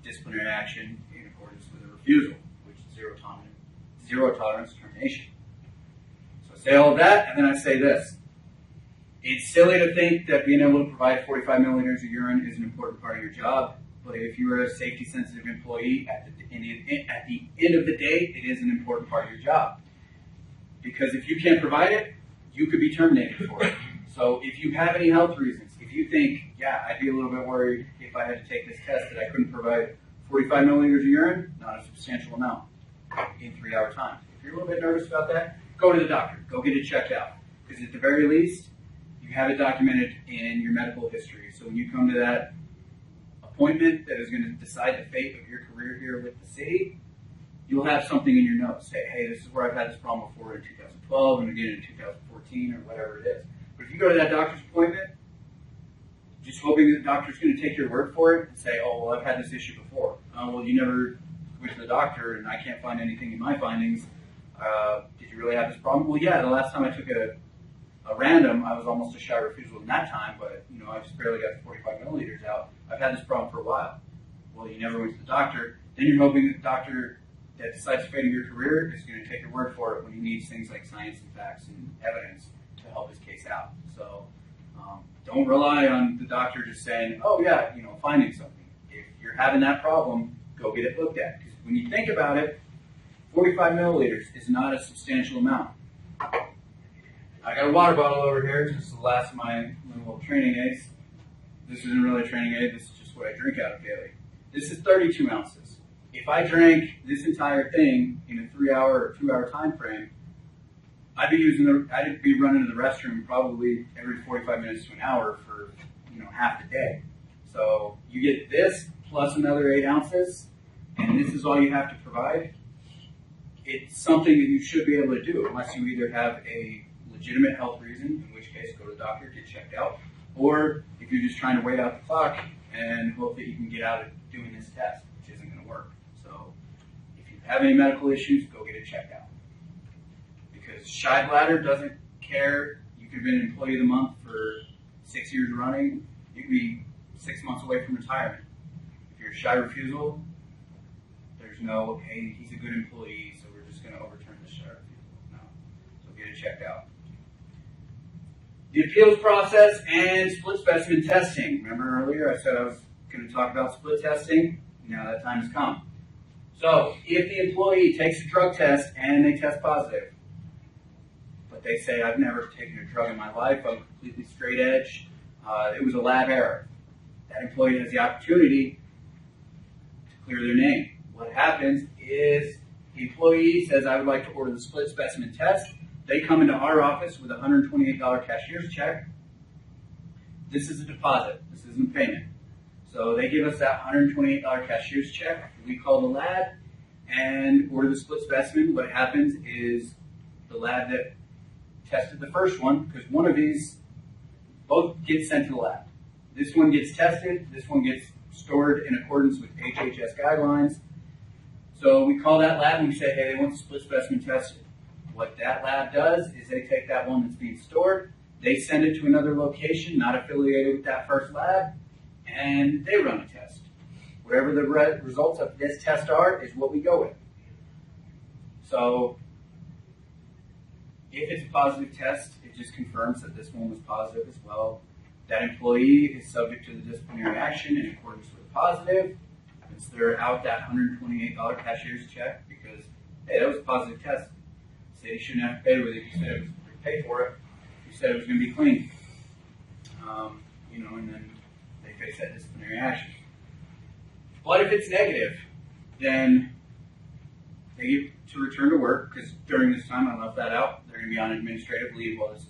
disciplinary action in accordance with a refusal, which is zero tolerance termination. So I say all of that, and then I say this. It's silly to think that being able to provide 45 milliliters of urine is an important part of your job. But if you are a safety-sensitive employee, at the end of the day, it is an important part of your job. Because if you can't provide it, you could be terminated for it. So if you have any health reasons, if you think, yeah, I'd be a little bit worried if I had to take this test that I couldn't provide 45 milliliters of urine, not a substantial amount, in 3-hour time. If you're a little bit nervous about that, go to the doctor. Go get it checked out. Because at the very least, you have it documented in your medical history. So when you come to that appointment that is going to decide the fate of your career here with the city, you'll have something in your notes. Say, hey, this is where I've had this problem before in 2012 and again in 2014 or whatever it is. But if you go to that doctor's appointment, just hoping that the doctor's going to take your word for it and say, oh, well, I've had this issue before. Well, you never went to the doctor and I can't find anything in my findings. Did you really have this problem? Well, yeah, the last time I took a random, I was almost a shot refusal in that time, but I just barely got the 45 milliliters out. I've had this problem for a while. Well, you never went to the doctor. Then you're hoping that the doctor that decides the fate of your career is going to take your word for it when he needs things like science and facts and evidence to help his case out. So don't rely on the doctor just saying, oh yeah, finding something. If you're having that problem, go get it looked at. Because when you think about it, 45 milliliters is not a substantial amount. I got a water bottle over here. This is the last of my little training aids. This isn't really a training aid. This is just what I drink out of daily. This is 32 ounces. If I drank this entire thing in a 3-hour or 2-hour time frame, I'd be running to the restroom probably every 45 minutes to an hour for half the day. So you get this plus another 8 ounces, and this is all you have to provide. It's something that you should be able to do unless you either have a legitimate health reason, in which case go to the doctor, get checked out, or if you're just trying to wait out the clock and hope that you can get out of doing this test, which isn't going to work. So if you have any medical issues, go get it checked out. Because Shy Bladder doesn't care. You could have been an employee of the month for 6 years running. You could be 6 months away from retirement. If you're a shy refusal, there's no, hey, he's a good employee, so we're just going to overturn this shy refusal. No. So get it checked out. The appeals process and split specimen testing. Remember earlier I said I was going to talk about split testing? Now that time has come. So if the employee takes a drug test and they test positive, but they say, I've never taken a drug in my life, I'm completely straight edge, it was a lab error, that employee has the opportunity to clear their name. What happens is the employee says, I would like to order the split specimen test. They come into our office with a $128 cashier's check. This is a deposit. This isn't a payment. So they give us that $128 cashier's check. We call the lab and order the split specimen. What happens is the lab that tested the first one, because one of these both gets sent to the lab. This one gets tested. This one gets stored in accordance with HHS guidelines. So we call that lab and we say, hey, they want the split specimen tested. What that lab does is they take that one that's being stored, they send it to another location not affiliated with that first lab, and they run a test. Whatever the results of this test are is what we go with. So if it's a positive test, it just confirms that this one was positive as well. That employee is subject to the disciplinary action in accordance with the positive. Since they're out that $128 cashier's check because, hey, that was a positive test. City shouldn't have to pay with it. You said it was pay for it. You said it was going to be clean. And then they face that disciplinary action. But if it's negative, then they get to return to work because during this time, I left that out, they're going to be on administrative leave while this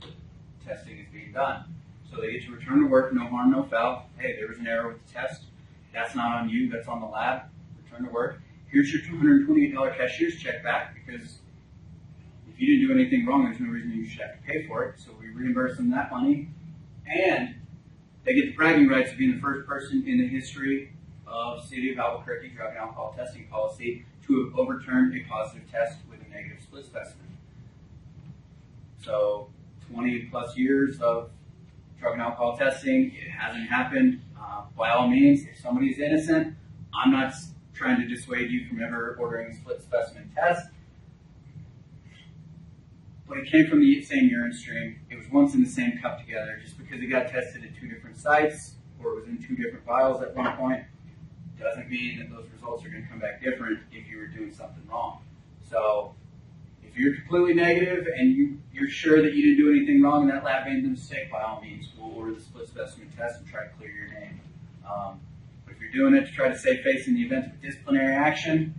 testing is being done. So they get to return to work, no harm, no foul. Hey, there was an error with the test. That's not on you, that's on the lab. Return to work. Here's your $228 cashier's check back because if you didn't do anything wrong, there's no reason you should have to pay for it. So we reimburse them that money. And they get the bragging rights of being the first person in the history of City of Albuquerque drug and alcohol testing policy to have overturned a positive test with a negative split specimen. So 20 plus years of drug and alcohol testing, it hasn't happened. By all means, if somebody's innocent, I'm not trying to dissuade you from ever ordering a split specimen test. But it came from the same urine stream. It was once in the same cup together. Just because it got tested at 2 different sites, or it was in 2 different vials at one point, doesn't mean that those results are going to come back different if you were doing something wrong. So if you're completely negative and you're sure that you didn't do anything wrong and that lab made the mistake, by all means, we'll order the split specimen test and try to clear your name. But if you're doing it to try to save face in the event of a disciplinary action,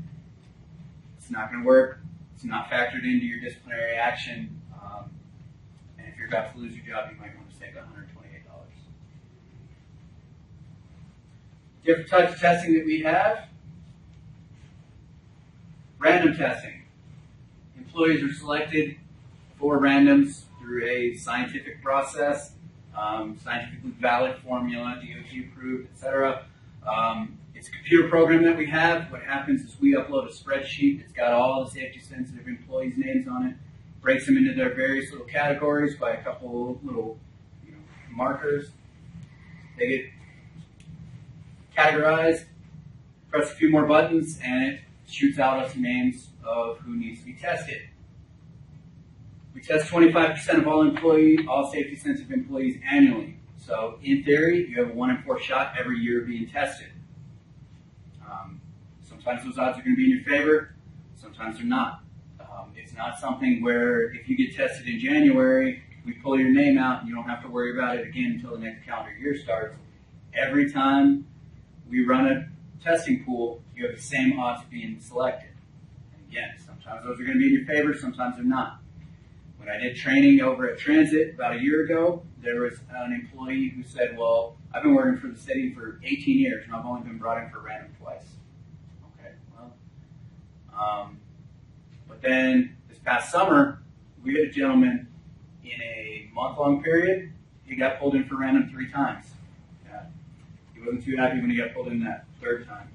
it's not going to work. It's not factored into your disciplinary action. And if you're about to lose your job, you might want to save $128. Different types of testing that we have. Random testing. Employees are selected for randoms through a scientific process, scientifically valid formula, DOT approved, etc. It's a computer program that we have. What happens is we upload a spreadsheet that's got all the safety-sensitive employees' names on it, breaks them into their various little categories by a couple little markers. They get categorized, press a few more buttons, and it shoots out us names of who needs to be tested. We test 25% of all safety-sensitive employees annually. So in theory, you have a 1 in 4 shot every year being tested. Sometimes those odds are going to be in your favor, sometimes they're not. It's not something where if you get tested in January, we pull your name out and you don't have to worry about it again until the next calendar year starts. Every time we run a testing pool, you have the same odds of being selected. And again, sometimes those are going to be in your favor, sometimes they're not. When I did training over at Transit about a year ago, there was an employee who said, well, I've been working for the city for 18 years and I've only been brought in for random twice. Okay, well, but then this past summer, we had a gentleman in a month-long period, he got pulled in for random 3 times. He wasn't too happy when he got pulled in that 3rd time.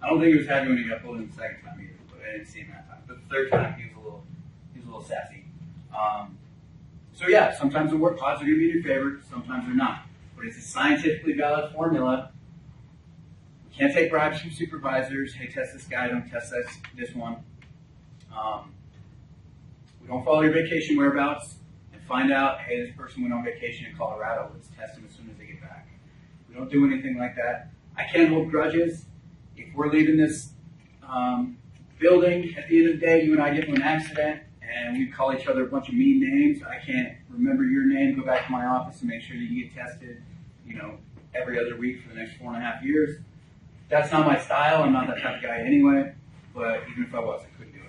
I don't think he was happy when he got pulled in the 2nd time either, but I didn't see him that time. But the 3rd time, he was a little sassy. So yeah, sometimes the odds are going to be in your favor, sometimes they're not. But it's a scientifically valid formula. We can't take bribes from supervisors. Hey, test this guy, don't test this one. We don't follow your vacation whereabouts and find out, hey, this person went on vacation in Colorado. Let's test them as soon as they get back. We don't do anything like that. I can't hold grudges. If we're leaving this building, at the end of the day, you and I get into an accident, and we call each other a bunch of mean names. I can't remember your name, go back to my office and make sure that you get tested, every other week for the next 4.5 years. That's not my style. I'm not that type of guy anyway, but even if I was, I couldn't do it.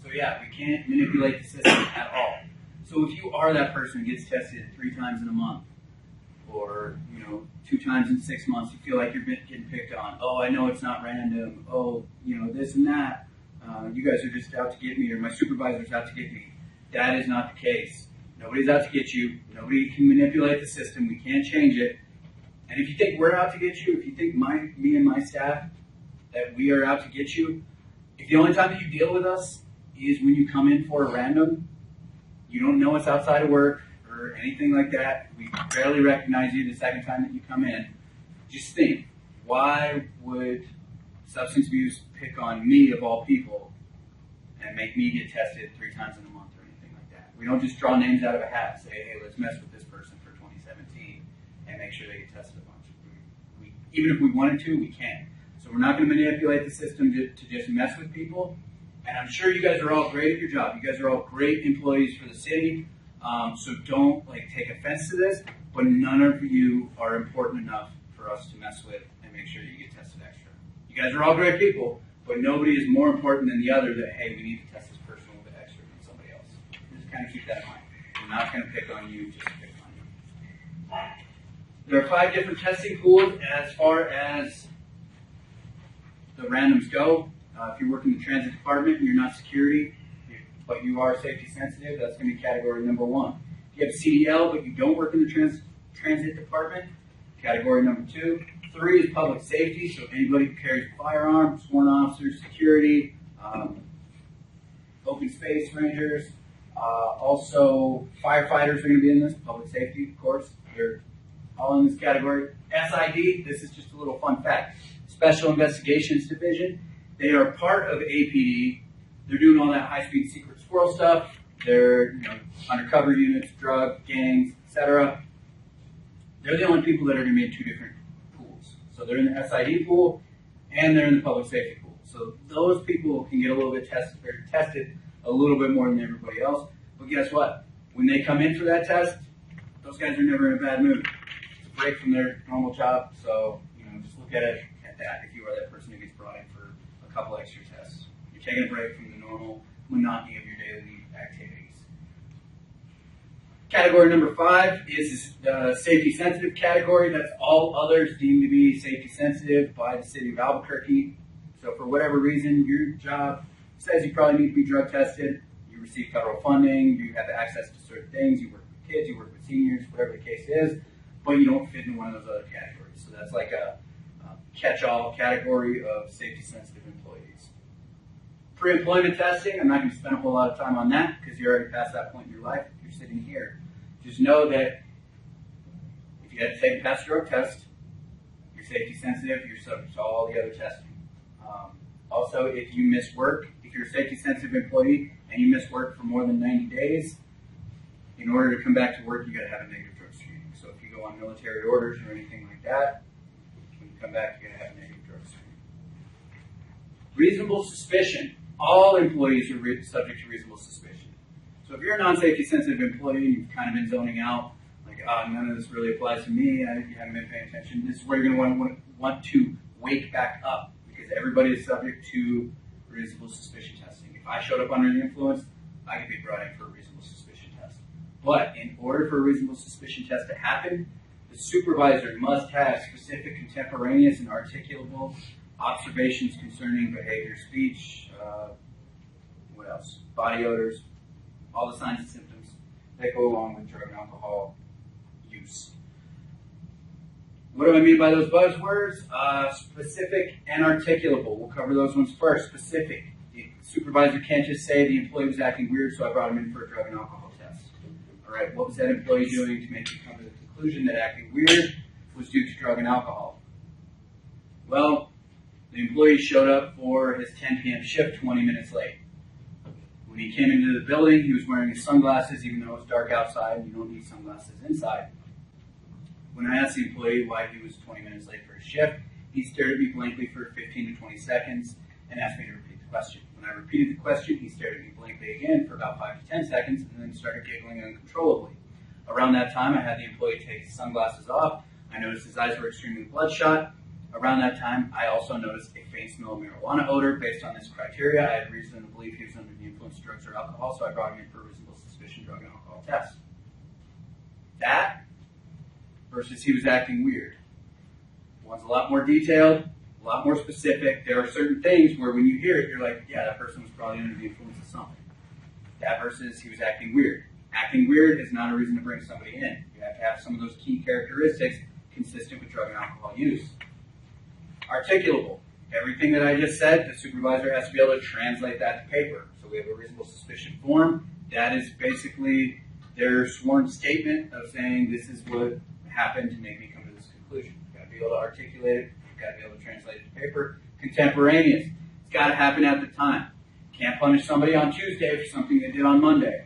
So yeah, we can't manipulate the system at all. So if you are that person who gets tested 3 times in a month, or 2 times in 6 months, you feel like you're getting picked on. Oh, I know it's not random. Oh, this and that. You guys are just out to get me, or my supervisor's out to get me. That is not the case. Nobody's out to get you. Nobody can manipulate the system. We can't change it. And if you think we're out to get you, if you think me and my staff that we are out to get you, if the only time that you deal with us is when you come in for a random, you don't know us outside of work or anything like that, we barely recognize you the second time that you come in, just think, why would substance abuse pick on me of all people and make me get tested 3 times in a month or anything like that? We don't just draw names out of a hat and say, hey, let's mess with this person for 2017 and make sure they get tested a bunch. Even if we wanted to, we can't. So we're not going to manipulate the system to just mess with people. And I'm sure you guys are all great at your job. You guys are all great employees for the city. So don't take offense to this, but none of you are important enough for us to mess with and make sure that you get tested extra. You guys are all great people, but nobody is more important than the other that, hey, we need to test this person a little bit extra than somebody else. Just kind of keep that in mind. We're not going to pick on you just to pick on you. There are 5 different testing pools as far as the randoms go. If you work in the transit department and you're not security, but you are safety sensitive, that's going to be category number 1. If you have CDL, but you don't work in the transit department, category number 2. 3 is public safety, so anybody who carries a firearm, sworn officers, security, open space rangers, also firefighters are going to be in this, public safety, of course. They're all in this category. SID, this is just a little fun fact. Special Investigations Division, they are part of APD. They're doing all that high-speed secret squirrel stuff. They're undercover units, drug, gangs, etc. They're the only people that are going to be in 2 different pools. So they're in the SID pool and they're in the public safety pool. So those people can get a little bit tested a little bit more than everybody else. But guess what? When they come in for that test, those guys are never in a bad mood. It's a break from their normal job. So, just look at it at that if you are that person who gets brought in for a couple extra tests. You're taking a break from the normal monotony of your daily activities. Category number 5 is the safety sensitive category. That's all others deemed to be safety sensitive by the city of Albuquerque. So for whatever reason, your job says you probably need to be drug tested, you receive federal funding, you have access to certain things, you work with kids, you work with seniors, whatever the case is, but you don't fit in one of those other categories. So that's like a catch-all category of safety sensitive employees. Pre-employment testing, I'm not going to spend a whole lot of time on that because you're already past that point in your life. If you're sitting here, just know that if you had to take a past drug test, you're safety sensitive, you're subject to all the other testing. Also, if you miss work, if you're a safety sensitive employee and you miss work for more than 90 days, in order to come back to work, you got to have a negative drug screening. So if you go on military orders or anything like that, when you come back, you got to have a negative drug screening. Reasonable suspicion. All employees are subject to reasonable suspicion. So if you're a non-safety sensitive employee and you've kind of been zoning out, like, none of this really applies to me, you haven't been paying attention, this is where you're going to want to wake back up because everybody is subject to reasonable suspicion testing. If I showed up under the influence, I could be brought in for a reasonable suspicion test. But in order for a reasonable suspicion test to happen, the supervisor must have specific contemporaneous and articulable observations concerning behavior, speech, what else? Body odors, all the signs and symptoms that go along with drug and alcohol use. What do I mean by those buzzwords? Specific and articulable. We'll cover those ones first. Specific. The supervisor can't just say the employee was acting weird, so I brought him in for a drug and alcohol test. All right, what was that employee doing to make you come to the conclusion that acting weird was due to drug and alcohol? Well, the employee showed up for his 10 p.m. shift 20 minutes late. When he came into the building, he was wearing his sunglasses, even though it was dark outside, and you don't need sunglasses inside. When I asked the employee why he was 20 minutes late for his shift, he stared at me blankly for 15 to 20 seconds and asked me to repeat the question. When I repeated the question, he stared at me blankly again for about 5 to 10 seconds and then started giggling uncontrollably. Around that time, I had the employee take his sunglasses off. I noticed his eyes were extremely bloodshot. Around that time, I also noticed a faint smell of marijuana odor. Based on this criteria, I had reason to believe he was under the influence of drugs or alcohol, so I brought him in for a reasonable suspicion drug and alcohol test. That versus he was acting weird. One's a lot more detailed, a lot more specific. There are certain things where when you hear it, you're like, yeah, that person was probably under the influence of something. That versus he was acting weird. Acting weird is not a reason to bring somebody in. You have to have some of those key characteristics consistent with drug and alcohol use. Articulable. Everything that I just said, the supervisor has to be able to translate that to paper. So we have a reasonable suspicion form. That is basically their sworn statement of saying this is what happened to make me come to this conclusion. You've got to be able to articulate it. You've got to be able to translate it to paper. Contemporaneous. It's got to happen at the time. Can't punish somebody on Tuesday for something they did on Monday.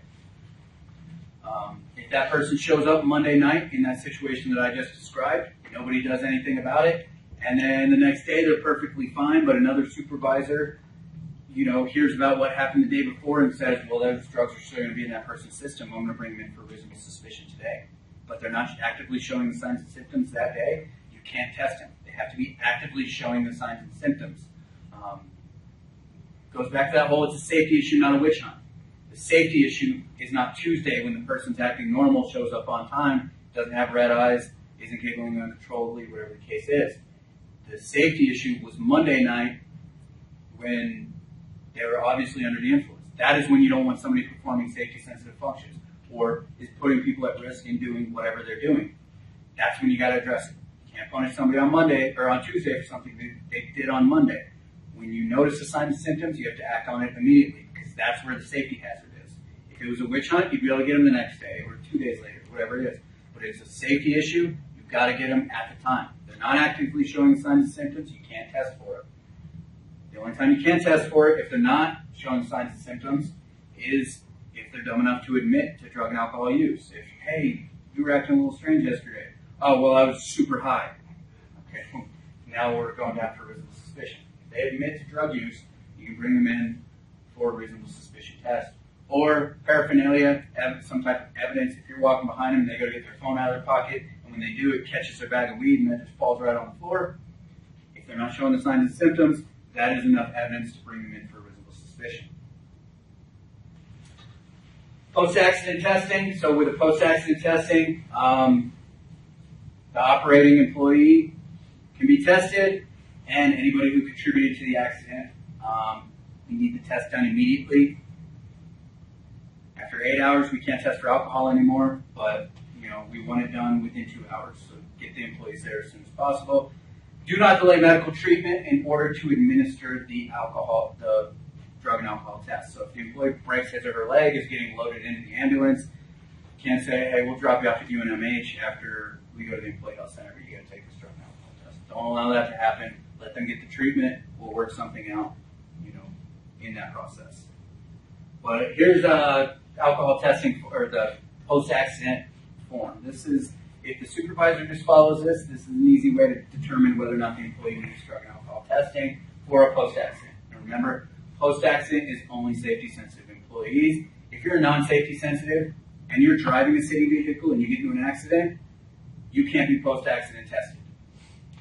If that person shows up Monday night in that situation that I just described, nobody does anything about it, and then the next day they're perfectly fine, but another supervisor, hears about what happened the day before and says, well, those drugs are still going to be in that person's system. I'm going to bring them in for reasonable suspicion today. But they're not actively showing the signs and symptoms that day. You can't test them. They have to be actively showing the signs and symptoms. Goes back to that whole, it's a safety issue, not a witch hunt. The safety issue is not Tuesday when the person's acting normal, shows up on time, doesn't have red eyes, isn't giggling uncontrollably, whatever the case is. The safety issue was Monday night when they were obviously under the influence. That is when you don't want somebody performing safety-sensitive functions or is putting people at risk in doing whatever they're doing. That's when you got to address it. You can't punish somebody on Monday or on Tuesday for something they did on Monday. When you notice the signs and symptoms, you have to act on it immediately because that's where the safety hazard is. If it was a witch hunt, you'd be able to get them the next day or 2 days later, whatever it is. But if it's a safety issue, you've got to get them at the time. If they're not actively showing signs and symptoms, you can't test for it. The only time you can test for it, if they're not showing signs and symptoms, is if they're dumb enough to admit to drug and alcohol use. If, hey, you were acting a little strange yesterday. Oh, well, I was super high. Okay, Now we're going down for reasonable suspicion. If they admit to drug use, you can bring them in for a reasonable suspicion test. Or paraphernalia, some type of evidence. If you're walking behind them, they go to get their phone out of their pocket, and when they do, it catches their bag of weed and then just falls right on the floor. If they're not showing the signs and symptoms, that is enough evidence to bring them in for reasonable suspicion. Post-accident testing. So with the post-accident testing, the operating employee can be tested, and anybody who contributed to the accident. We need the test done immediately. After 8 hours, we can't test for alcohol anymore, but we want it done within 2 hours. So get the employees there as soon as possible. Do not delay medical treatment in order to administer the drug and alcohol test. So if the employee breaks his or her leg, is getting loaded into the ambulance, can't say, hey, we'll drop you off at UNMH after we go to the employee health center, but you got to take this drug and alcohol test. Don't allow that to happen. Let them get the treatment. We'll work something out, in that process. But here's alcohol testing or the post-accident form. This is, if the supervisor just follows this, this is an easy way to determine whether or not the employee needs drug and alcohol testing for a post-accident. And remember, post-accident is only safety-sensitive employees. If you're non-safety sensitive and you're driving a city vehicle and you get into an accident, you can't be post-accident tested.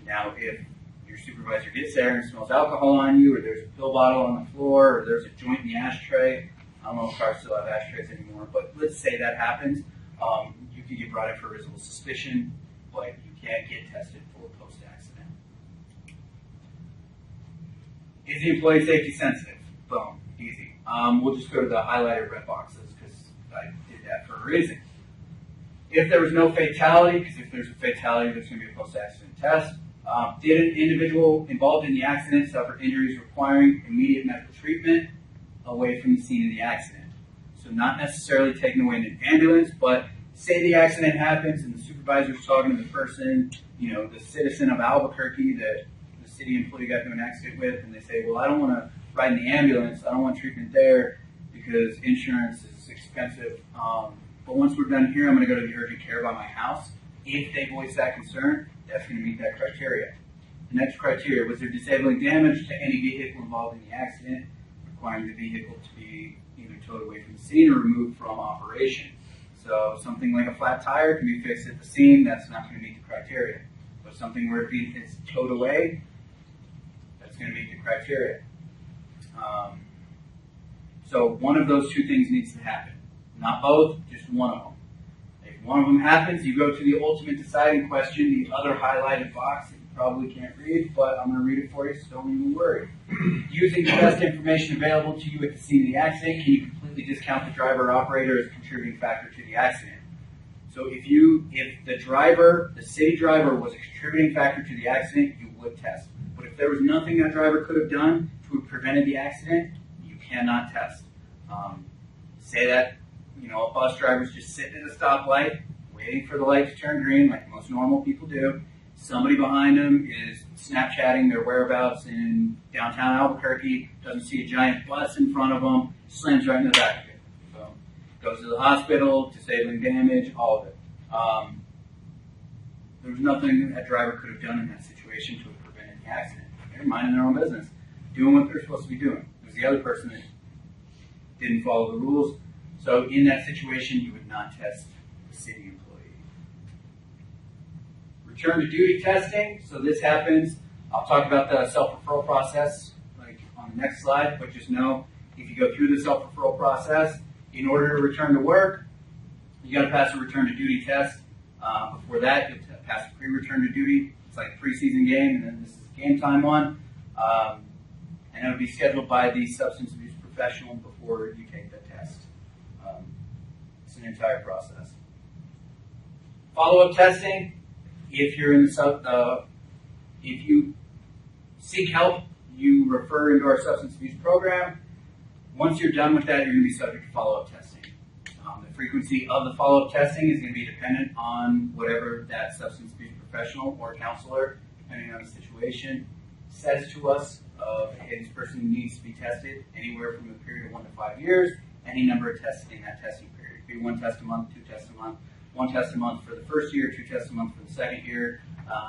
Now, if your supervisor gets there and smells alcohol on you, or there's a pill bottle on the floor, or there's a joint in the ashtray, I don't know if cars still have ashtrays anymore, but let's say that happens, you can get brought in for reasonable suspicion, but you can't get tested for post-accident. Is the employee safety sensitive? Boom, easy. We'll just go to the highlighted red boxes because I did that for a reason. If there was no fatality, because if there's a fatality, there's going to be a post-accident test. Did an individual involved in the accident suffer injuries requiring immediate medical treatment away from the scene of the accident? So not necessarily taken away in an ambulance, but say the accident happens and the supervisor's talking to the person, the citizen of Albuquerque that the city employee got into an accident with, and they say, well, I don't want to ride in the ambulance, I don't want treatment there because insurance is expensive. But once we're done here, I'm going to go to the urgent care by my house. If they voice that concern, that's going to meet that criteria. The next criteria, was there disabling damage to any vehicle involved in the accident, requiring the vehicle to be either towed away from the scene or removed from operation. So something like a flat tire can be fixed at the scene, that's not going to meet the criteria. But something where it's towed away, that's going to meet the criteria. So one of those two things needs to happen. Not both, just one of them. If one of them happens, you go to the ultimate deciding question, the other highlighted box that you probably can't read, but I'm going to read it for you, so don't even worry. Using the best information available to you at the scene of the accident, can you completely discount the driver or operator as a contributing factor to the accident? So if the city driver was a contributing factor to the accident, you would test. But if there was nothing that driver could have done to have prevented the accident, you cannot test. Say that a bus driver's just sitting at a stoplight, waiting for the light to turn green, like most normal people do. Somebody behind them is Snapchatting their whereabouts in downtown Albuquerque, doesn't see a giant bus in front of them, slams right in the back of it. So, goes to the hospital, disabling damage, all of it. There was nothing that driver could have done in that situation to have prevented the accident. They're minding their own business, doing what they're supposed to be doing. It was the other person that didn't follow the rules. So in that situation, you would not test the city employee. Return to duty testing. So this happens. I'll talk about the self-referral process on the next slide, but just know if you go through the self-referral process, in order to return to work, you got to pass a return to duty test. Before that, you have to pass a pre-return to duty. It's like a preseason game, and then this is a game time one. And it will be scheduled by the substance abuse professional before you take the test. It's an entire process. Follow-up testing. If you're in if you seek help, you refer into our substance abuse program. Once you're done with that, you're going to be subject to follow-up testing. The frequency of the follow-up testing is going to be dependent on whatever that substance abuse professional or counselor, depending on the situation, says to us of, hey, this person needs to be tested anywhere from a period of 1 to 5 years, any number of tests in that testing period. It could be 1 test a month, 2 tests a month, 1 test a month for the first year, 2 tests a month for the second year,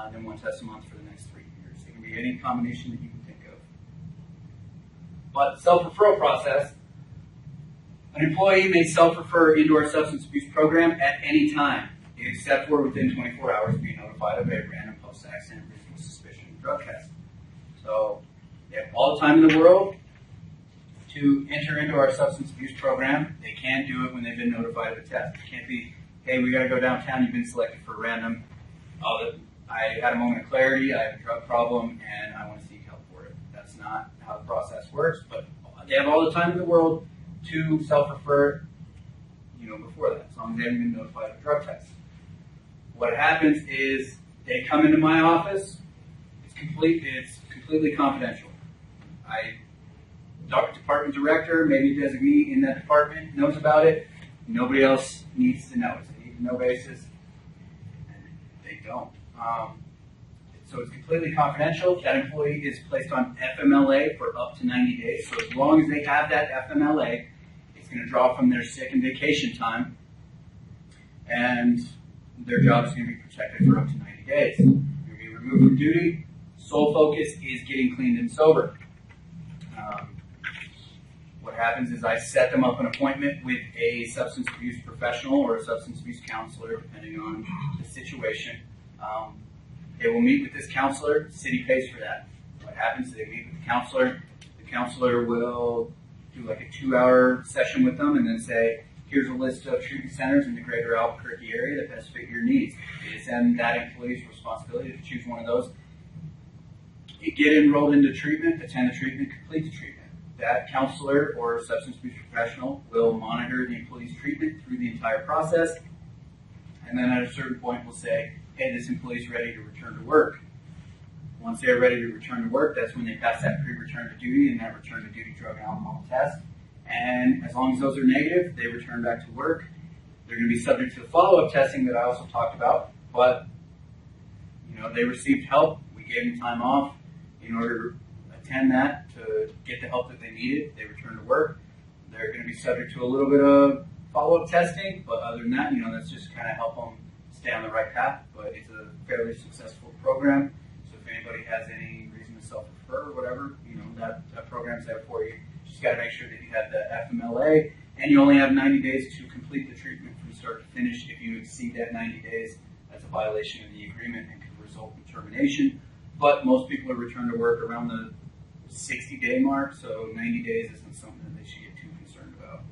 and then 1 test a month for the next 3 years. It can be any combination that you can think of. But self-referral process, an employee may self-refer into our substance abuse program at any time, except for within 24 hours being notified of a random post-accident reasonable suspicion drug test. So they have all the time in the world to enter into our substance abuse program. They can do it when they've been notified of a test. It can't be, hey, we got to go downtown, you've been selected for a random, I had a moment of clarity, I have a drug problem, and I want to seek help for it. That's not how the process works, but they have all the time in the world to self-refer, before that, as long as they haven't been notified of a drug test. What happens is they come into my office. It's completely confidential. Department director, maybe designee in that department knows about it. Nobody else needs to know. It's a need-to-know basis, and they don't. So it's completely confidential. That employee is placed on FMLA for up to 90 days. So as long as they have that FMLA, it's going to draw from their sick and vacation time, and their job is going to be protected for up to 90 days. They're going to be removed from duty. Sole focus is getting cleaned and sober. What happens is I set them up an appointment with a substance abuse professional or a substance abuse counselor, depending on the situation. They will meet with this counselor. The city pays for that. What happens is they meet with the counselor. The counselor will do like a 2-hour session with them and then say, here's a list of treatment centers in the greater Albuquerque area that best fit your needs. It is then that employee's responsibility to choose one of those. You get enrolled into treatment, attend the treatment, complete the treatment. That counselor or substance abuse professional will monitor the employee's treatment through the entire process, and then at a certain point will say, hey, this employee's ready to return to work. Once they're ready to return to work, that's when they pass that pre-return to duty and that return to duty drug and alcohol test. And as long as those are negative, they return back to work. They're going to be subject to the follow-up testing that I also talked about, but they received help. We gave them time off in order to attend that, to get the help that they needed. They return to work. They're going to be subject to a little bit of follow-up testing, but other than that, that's just kind of help them stay on the right path. But it's a fairly successful program. So if anybody has any reason to self-refer or whatever, that program's there for you. Just got to make sure that you have the FMLA, and you only have 90 days to complete the treatment from start to finish. If you exceed that 90 days, that's a violation of the agreement and can result in termination. But most people are returned to work around the 60-day mark, so 90 days isn't something that they should get too concerned about.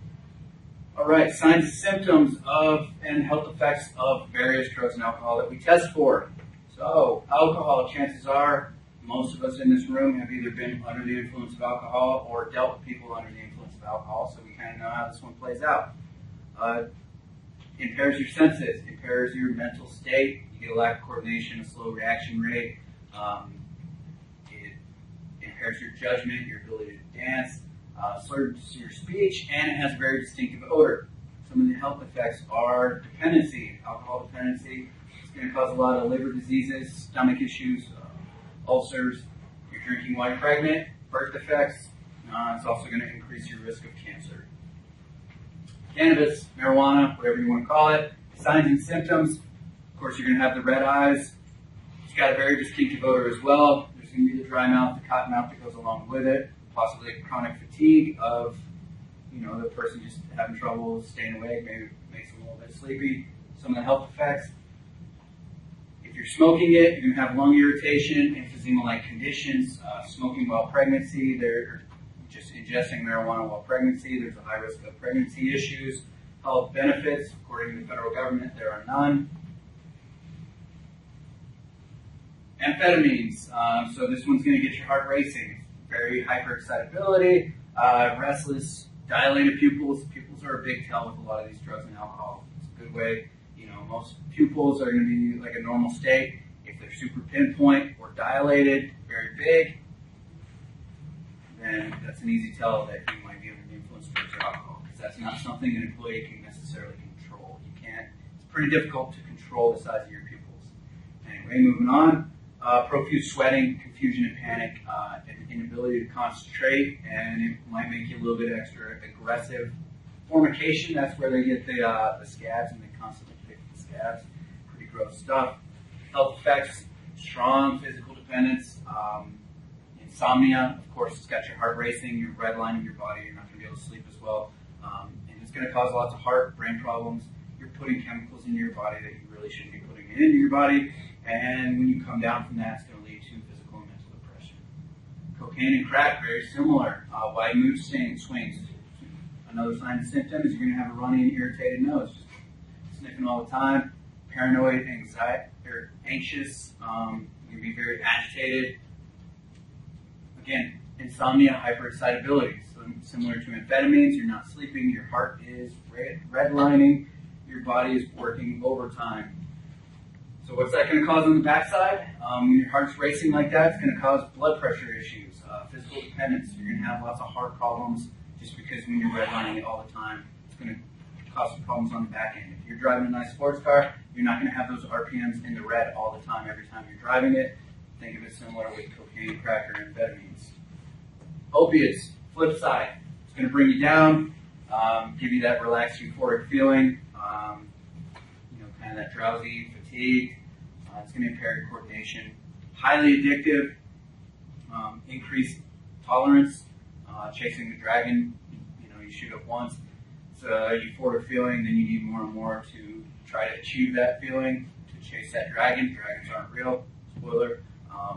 All right, signs and symptoms of and health effects of various drugs and alcohol that we test for. So alcohol, chances are most of us in this room have either been under the influence of alcohol or dealt with people under the influence of alcohol, so we kind of know how this one plays out. Impairs your senses, impairs your mental state. You get a lack of coordination, a slow reaction rate. It impairs your judgment, your ability to dance, slurs your speech, and it has a very distinctive odor. Some of the health effects are dependency, alcohol dependency. It's going to cause a lot of liver diseases, stomach issues, ulcers. You're drinking while you're pregnant, birth defects. It's also going to increase your risk of cancer. Cannabis, marijuana, whatever you want to call it. Signs and symptoms. Of course, you're going to have the red eyes. It's got a very distinctive odor as well. There's going to be the dry mouth, the cotton mouth that goes along with it. Possibly chronic fatigue of, the person just having trouble staying awake, maybe makes them a little bit sleepy. Some of the health effects. If you're smoking it, you're going to have lung irritation, emphysema-like conditions, smoking while pregnancy. They're just ingesting marijuana while pregnancy. There's a high risk of pregnancy issues. Health benefits, according to the federal government, there are none. Amphetamines. So this one's going to get your heart racing. Very hyperexcitability, restless, dilated pupils. Pupils are a big tell with a lot of these drugs and alcohol. It's a good way. Most pupils are going to be like a normal state. If they're super pinpoint or dilated, very big, then that's an easy tell that you might be under the influence of drugs or alcohol, because that's not something an employee can necessarily control. You can't. It's pretty difficult to control the size of your pupils. Anyway, moving on. Profuse sweating, confusion and panic, an inability to concentrate, and it might make you a little bit extra aggressive. Formication, that's where they get the scabs, and they constantly pick the scabs. Pretty gross stuff. Health effects, strong physical dependence, insomnia. Of course, it's got your heart racing, you're redlining your body, you're not going to be able to sleep as well. And it's going to cause lots of heart, brain problems. You're putting chemicals into your body that you really shouldn't be putting into your body. And when you come down from that, it's going to lead to physical and mental depression. Cocaine and crack, very similar. Wide mood swings. Another sign and symptom is you're going to have a runny and irritated nose. Just sniffing all the time. Paranoid, anxiety, or anxious. You're going to be very agitated. Again, insomnia, hyperexcitability. So similar to amphetamines, you're not sleeping, your heart is redlining, your body is working overtime. So what's that going to cause on the backside? When your heart's racing like that, it's going to cause blood pressure issues, physical dependence. You're going to have lots of heart problems just because when you're redlining it all the time, it's going to cause some problems on the back end. If you're driving a nice sports car, you're not going to have those RPMs in the red all the time every time you're driving it. Think of it similar with cocaine, crack, or amphetamines. Opiates, flip side. It's going to bring you down, give you that relaxed, euphoric feeling, kind of that drowsy, fatigue. It's going to impair your coordination. Highly addictive, increased tolerance, chasing the dragon. You shoot up once. It's a euphoric feeling, then you need more and more to try to achieve that feeling, to chase that dragon. Dragons aren't real, spoiler.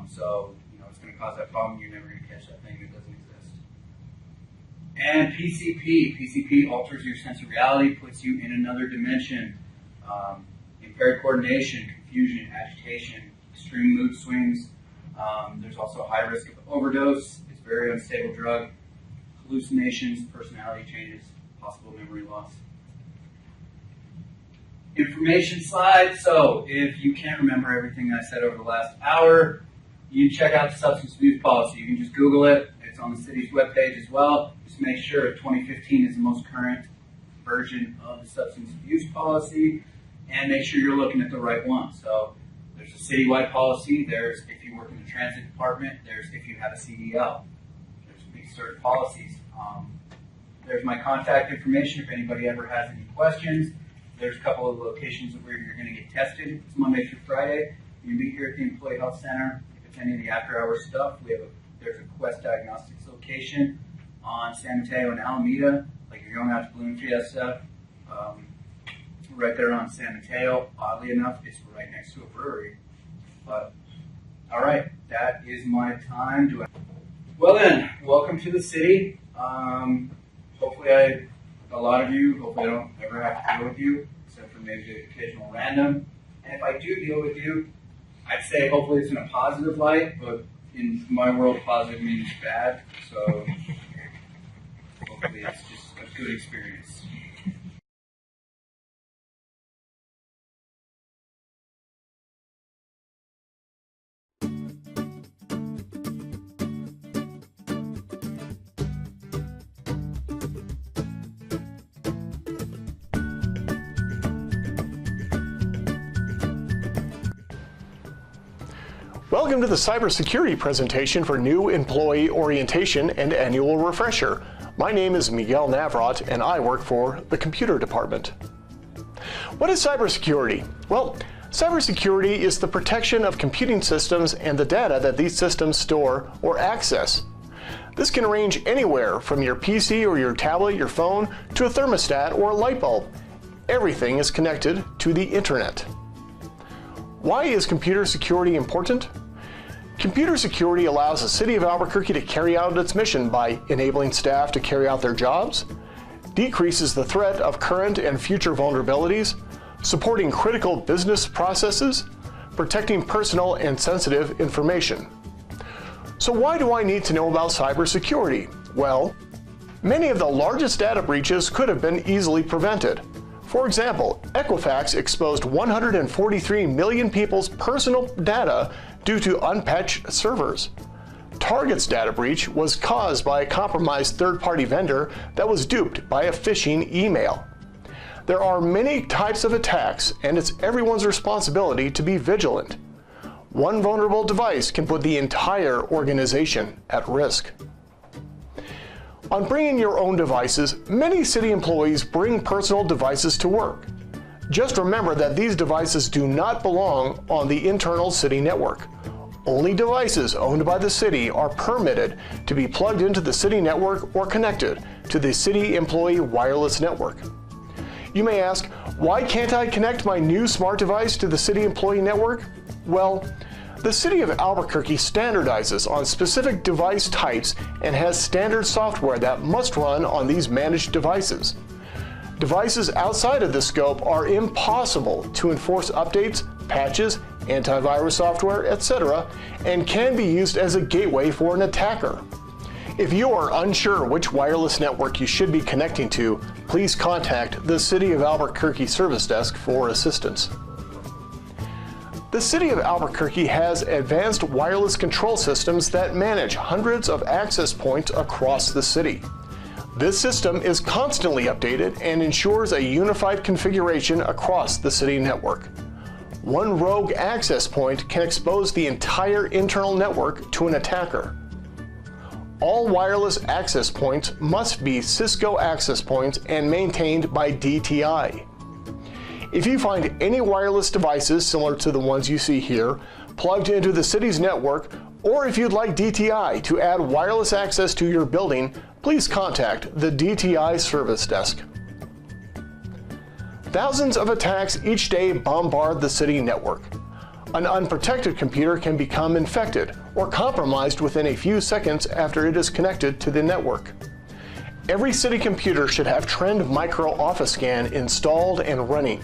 So it's going to cause that problem. You're never going to catch that thing that doesn't exist. And PCP. PCP alters your sense of reality, puts you in another dimension. Impaired coordination, confusion, agitation, extreme mood swings. There's also a high risk of overdose. It's a very unstable drug. Hallucinations, personality changes, possible memory loss. Information slide. So if you can't remember everything I said over the last hour, you can check out the substance abuse policy. You can just Google it. It's on the city's webpage as well. Just make sure 2015 is the most current version of the substance abuse policy, and make sure you're looking at the right one. So there's a citywide policy. There's if you work in the transit department. There's if you have a CDL. There's these certain policies. There's my contact information if anybody ever has any questions. There's a couple of locations where you're going to get tested. It's Monday through Friday. You can be here at the Employee Health Center. If it's any of the after-hours stuff, there's a Quest Diagnostics location on San Mateo and Alameda. Like you're going out to Balloon Fiesta, right there on San Mateo. Oddly enough, it's right next to a brewery. But all right, that is my time. Well then, welcome to the city. Hopefully a lot of you, hopefully I don't ever have to deal with you, except for maybe the occasional random. And if I do deal with you, I'd say hopefully it's in a positive light, but in my world, positive means bad. So hopefully it's just a good experience. Welcome to the cybersecurity presentation for new employee orientation and annual refresher. My name is Miguel Navrat and I work for the computer department. What is cybersecurity? Well, cybersecurity is the protection of computing systems and the data that these systems store or access. This can range anywhere from your PC or your tablet, your phone, to a thermostat or a light bulb. Everything is connected to the internet. Why is computer security important? Computer security allows the City of Albuquerque to carry out its mission by enabling staff to carry out their jobs, decreases the threat of current and future vulnerabilities, supporting critical business processes, protecting personal and sensitive information. So why do I need to know about cybersecurity? Well, many of the largest data breaches could have been easily prevented. For example, Equifax exposed 143 million people's personal data due to unpatched servers. Target's data breach was caused by a compromised third-party vendor that was duped by a phishing email. There are many types of attacks, and it's everyone's responsibility to be vigilant. One vulnerable device can put the entire organization at risk. On bringing your own devices, many city employees bring personal devices to work. Just remember that these devices do not belong on the internal city network. Only devices owned by the city are permitted to be plugged into the city network or connected to the city employee wireless network. You may ask, why can't I connect my new smart device to the city employee network? Well, the city of Albuquerque standardizes on specific device types and has standard software that must run on these managed devices. Devices outside of this scope are impossible to enforce updates, patches, antivirus software, etc., and can be used as a gateway for an attacker. If you are unsure which wireless network you should be connecting to, please contact the City of Albuquerque Service Desk for assistance. The City of Albuquerque has advanced wireless control systems that manage hundreds of access points across the city. This system is constantly updated and ensures a unified configuration across the city network. One rogue access point can expose the entire internal network to an attacker. All wireless access points must be Cisco access points and maintained by DTI. If you find any wireless devices similar to the ones you see here plugged into the city's network, or if you'd like DTI to add wireless access to your building, please contact the DTI Service Desk. Thousands of attacks each day bombard the city network. An unprotected computer can become infected or compromised within a few seconds after it is connected to the network. Every city computer should have Trend Micro Office Scan installed and running.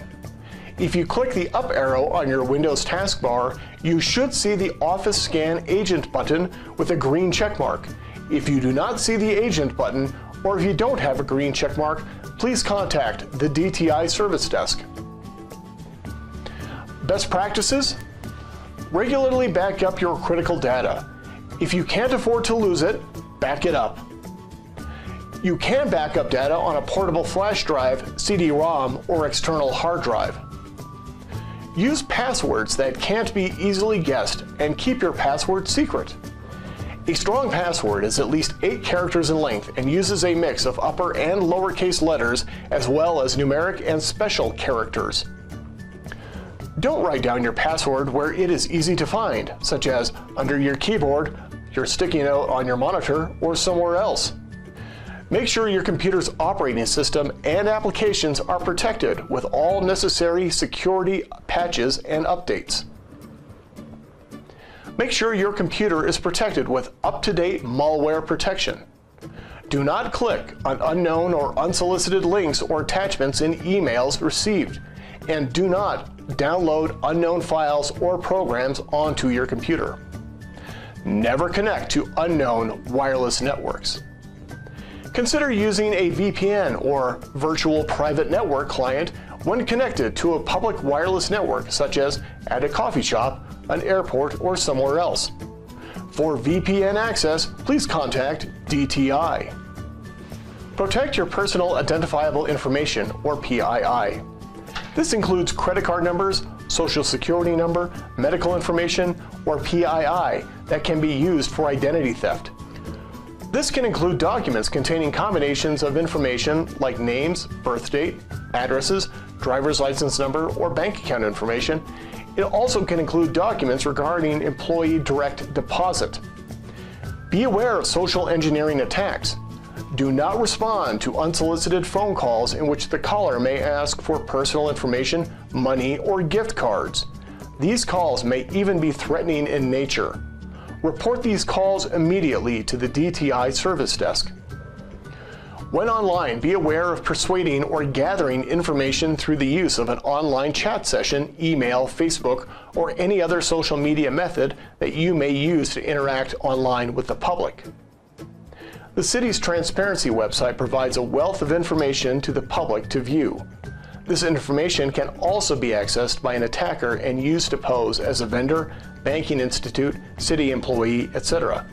If you click the up arrow on your Windows taskbar, you should see the Office Scan Agent button with a green checkmark. If you do not see the Agent button, or if you don't have a green checkmark, please contact the DTI Service Desk. Best practices? Regularly back up your critical data. If you can't afford to lose it, back it up. You can back up data on a portable flash drive, CD-ROM, or external hard drive. Use passwords that can't be easily guessed and keep your password secret. A strong password is at least 8 characters in length and uses a mix of upper and lowercase letters as well as numeric and special characters. Don't write down your password where it is easy to find, such as under your keyboard, your sticky note on your monitor, or somewhere else. Make sure your computer's operating system and applications are protected with all necessary security patches and updates. Make sure your computer is protected with up-to-date malware protection. Do not click on unknown or unsolicited links or attachments in emails received, and do not download unknown files or programs onto your computer. Never connect to unknown wireless networks. Consider using a VPN or virtual private network client when connected to a public wireless network, such as at a coffee shop, an airport, or somewhere else. For VPN access, please contact DTI. Protect your personal identifiable information, or PII. This includes credit card numbers, social security number, medical information, or PII that can be used for identity theft. This can include documents containing combinations of information like names, birth date, addresses, driver's license number, or bank account information. It also can include documents regarding employee direct deposit. Be aware of social engineering attacks. Do not respond to unsolicited phone calls in which the caller may ask for personal information, money, or gift cards. These calls may even be threatening in nature. Report these calls immediately to the DTI Service Desk. When online, be aware of persuading or gathering information through the use of an online chat session, email, Facebook, or any other social media method that you may use to interact online with the public. The city's transparency website provides a wealth of information to the public to view. This information can also be accessed by an attacker and used to pose as a vendor, banking institute, city employee, etc.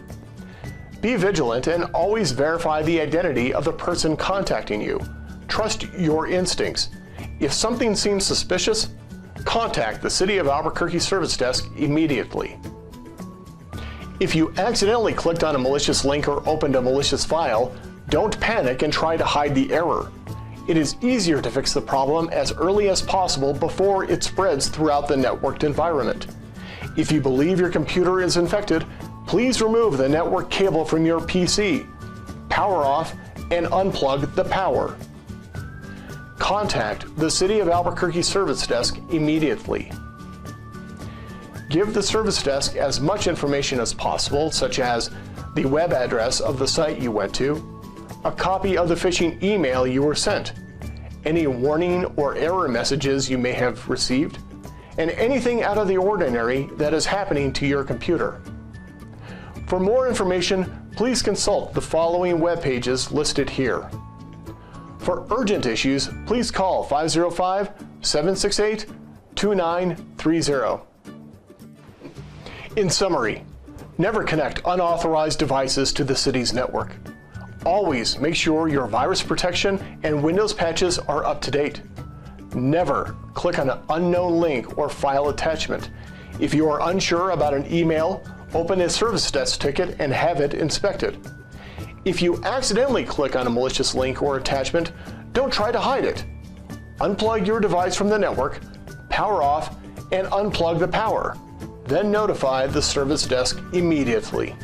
Be vigilant and always verify the identity of the person contacting you. Trust your instincts. If something seems suspicious, contact the City of Albuquerque Service Desk immediately. If you accidentally clicked on a malicious link or opened a malicious file, don't panic and try to hide the error. It is easier to fix the problem as early as possible before it spreads throughout the networked environment. If you believe your computer is infected, please remove the network cable from your PC, power off, and unplug the power. Contact the City of Albuquerque Service Desk immediately. Give the service desk as much information as possible, such as the web address of the site you went to, a copy of the phishing email you were sent, any warning or error messages you may have received, and anything out of the ordinary that is happening to your computer. For more information, please consult the following web pages listed here. For urgent issues, please call 505-768-2930. In summary, never connect unauthorized devices to the city's network. Always make sure your virus protection and Windows patches are up to date. Never click on an unknown link or file attachment. If you are unsure about an email, open a service desk ticket and have it inspected. If you accidentally click on a malicious link or attachment, don't try to hide it. Unplug your device from the network, power off, and unplug the power. Then notify the service desk immediately.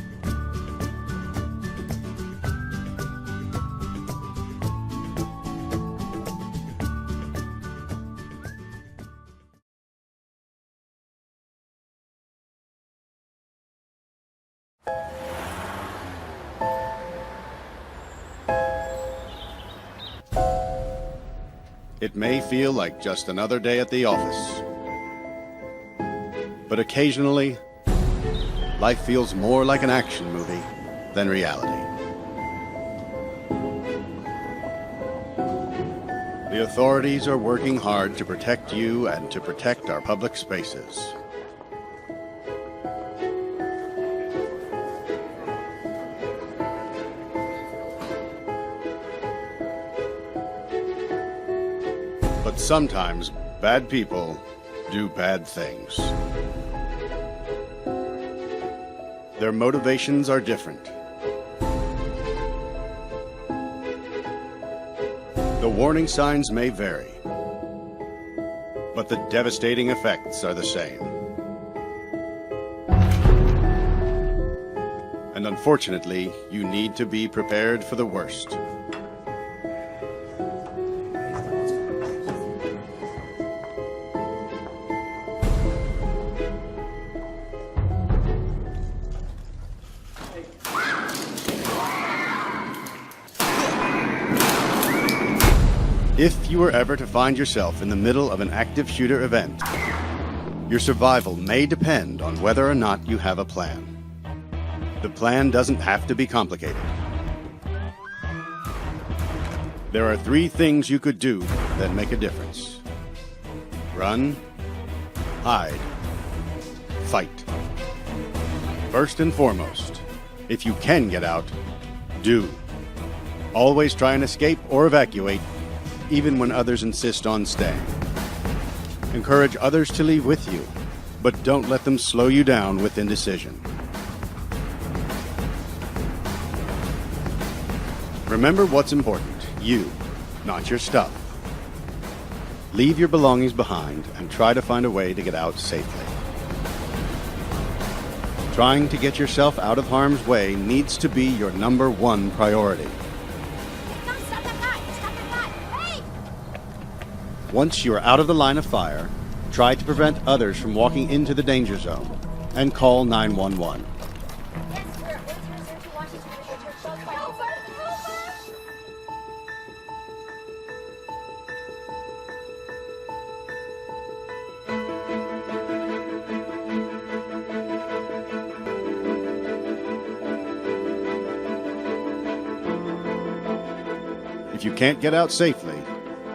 It may feel like just another day at the office, but occasionally, life feels more like an action movie than reality. The authorities are working hard to protect you and to protect our public spaces. But sometimes bad people do bad things. Their motivations are different. The warning signs may vary, but the devastating effects are the same. And unfortunately, you need to be prepared for the worst. If you were ever to find yourself in the middle of an active shooter event, your survival may depend on whether or not you have a plan. The plan doesn't have to be complicated. There are 3 things you could do that make a difference. Run, hide, fight. First and foremost, if you can get out, do. Always try and escape or evacuate, even when others insist on staying. Encourage others to leave with you, but don't let them slow you down with indecision. Remember what's important, you, not your stuff. Leave your belongings behind and try to find a way to get out safely. Trying to get yourself out of harm's way needs to be your #1 priority. Once you are out of the line of fire, try to prevent others from walking into the danger zone and call 911. If you can't get out safely,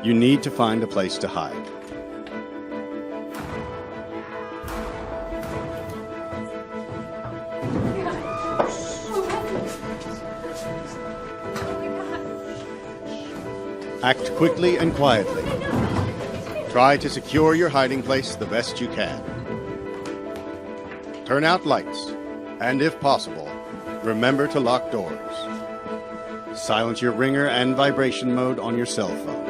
you need to find a place to hide. Act quickly and quietly. Try to secure your hiding place the best you can. Turn out lights, and if possible, remember to lock doors. Silence your ringer and vibration mode on your cell phone.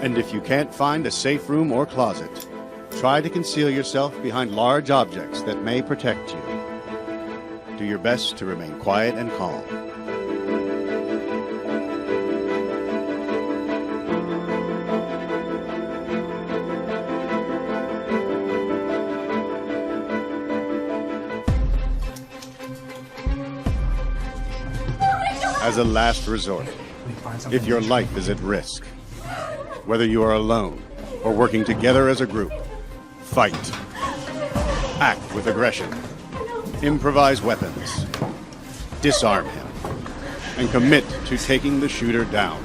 And if you can't find a safe room or closet, try to conceal yourself behind large objects that may protect you. Do your best to remain quiet and calm. As a last resort, if your life is at risk, whether you are alone or working together as a group, fight. Act with aggression. Improvise weapons. Disarm him. And commit to taking the shooter down,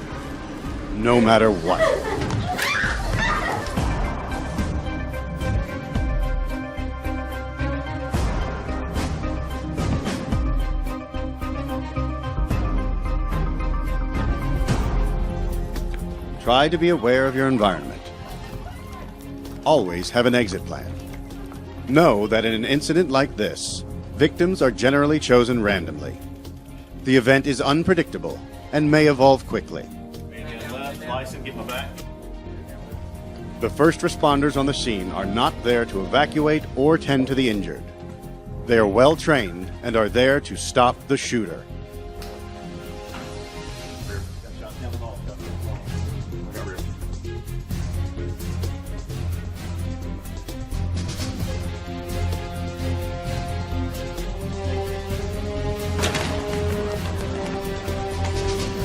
no matter what. Try to be aware of your environment. Always have an exit plan. Know that in an incident like this, victims are generally chosen randomly. The event is unpredictable and may evolve quickly. The first responders on the scene are not there to evacuate or tend to the injured. They are well trained and are there to stop the shooter.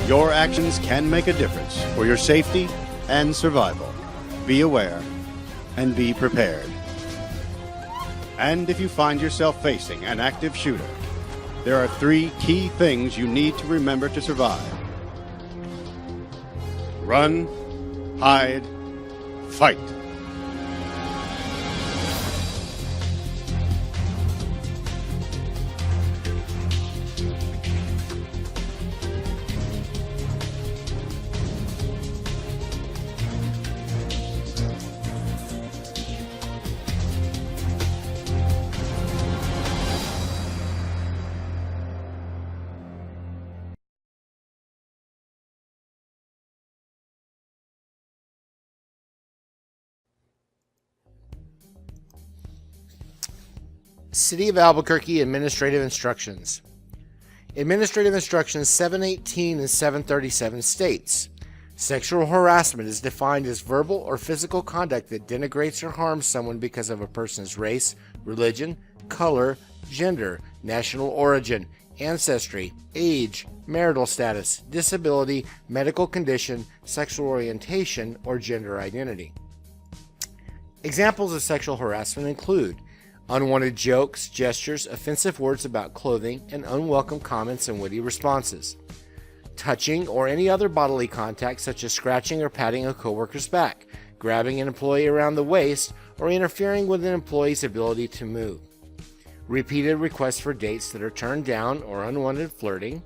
Your actions can make a difference for your safety and survival. Be aware and be prepared. And if you find yourself facing an active shooter, there are 3 key things you need to remember to survive. Run, hide, fight. City of Albuquerque Administrative Instructions. Administrative Instructions 718 and 737 states, sexual harassment is defined as verbal or physical conduct that denigrates or harms someone because of a person's race, religion, color, gender, national origin, ancestry, age, marital status, disability, medical condition, sexual orientation, or gender identity. Examples of sexual harassment include unwanted jokes, gestures, offensive words about clothing, and unwelcome comments and witty responses. Touching or any other bodily contact such as scratching or patting a coworker's back, grabbing an employee around the waist, or interfering with an employee's ability to move. Repeated requests for dates that are turned down or unwanted flirting.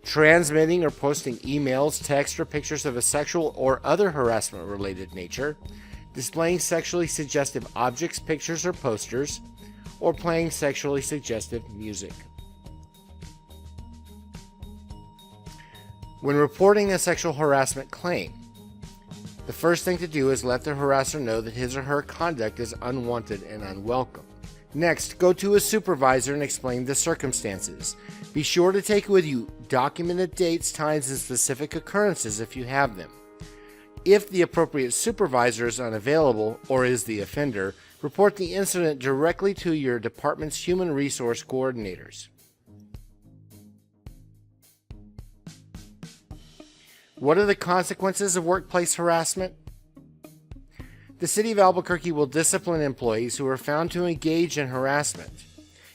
Transmitting or posting emails, texts, or pictures of a sexual or other harassment-related nature. Displaying sexually suggestive objects, pictures, or posters, or playing sexually suggestive music. When reporting a sexual harassment claim, the first thing to do is let the harasser know that his or her conduct is unwanted and unwelcome. Next, go to a supervisor and explain the circumstances. Be sure to take with you documented dates, times, and specific occurrences if you have them. If the appropriate supervisor is unavailable or is the offender, report the incident directly to your department's human resource coordinators. What are the consequences of workplace harassment? The City of Albuquerque will discipline employees who are found to engage in harassment,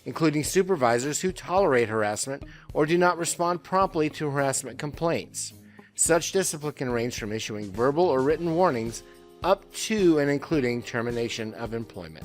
including supervisors who tolerate harassment or do not respond promptly to harassment complaints. Such discipline can range from issuing verbal or written warnings up to and including termination of employment.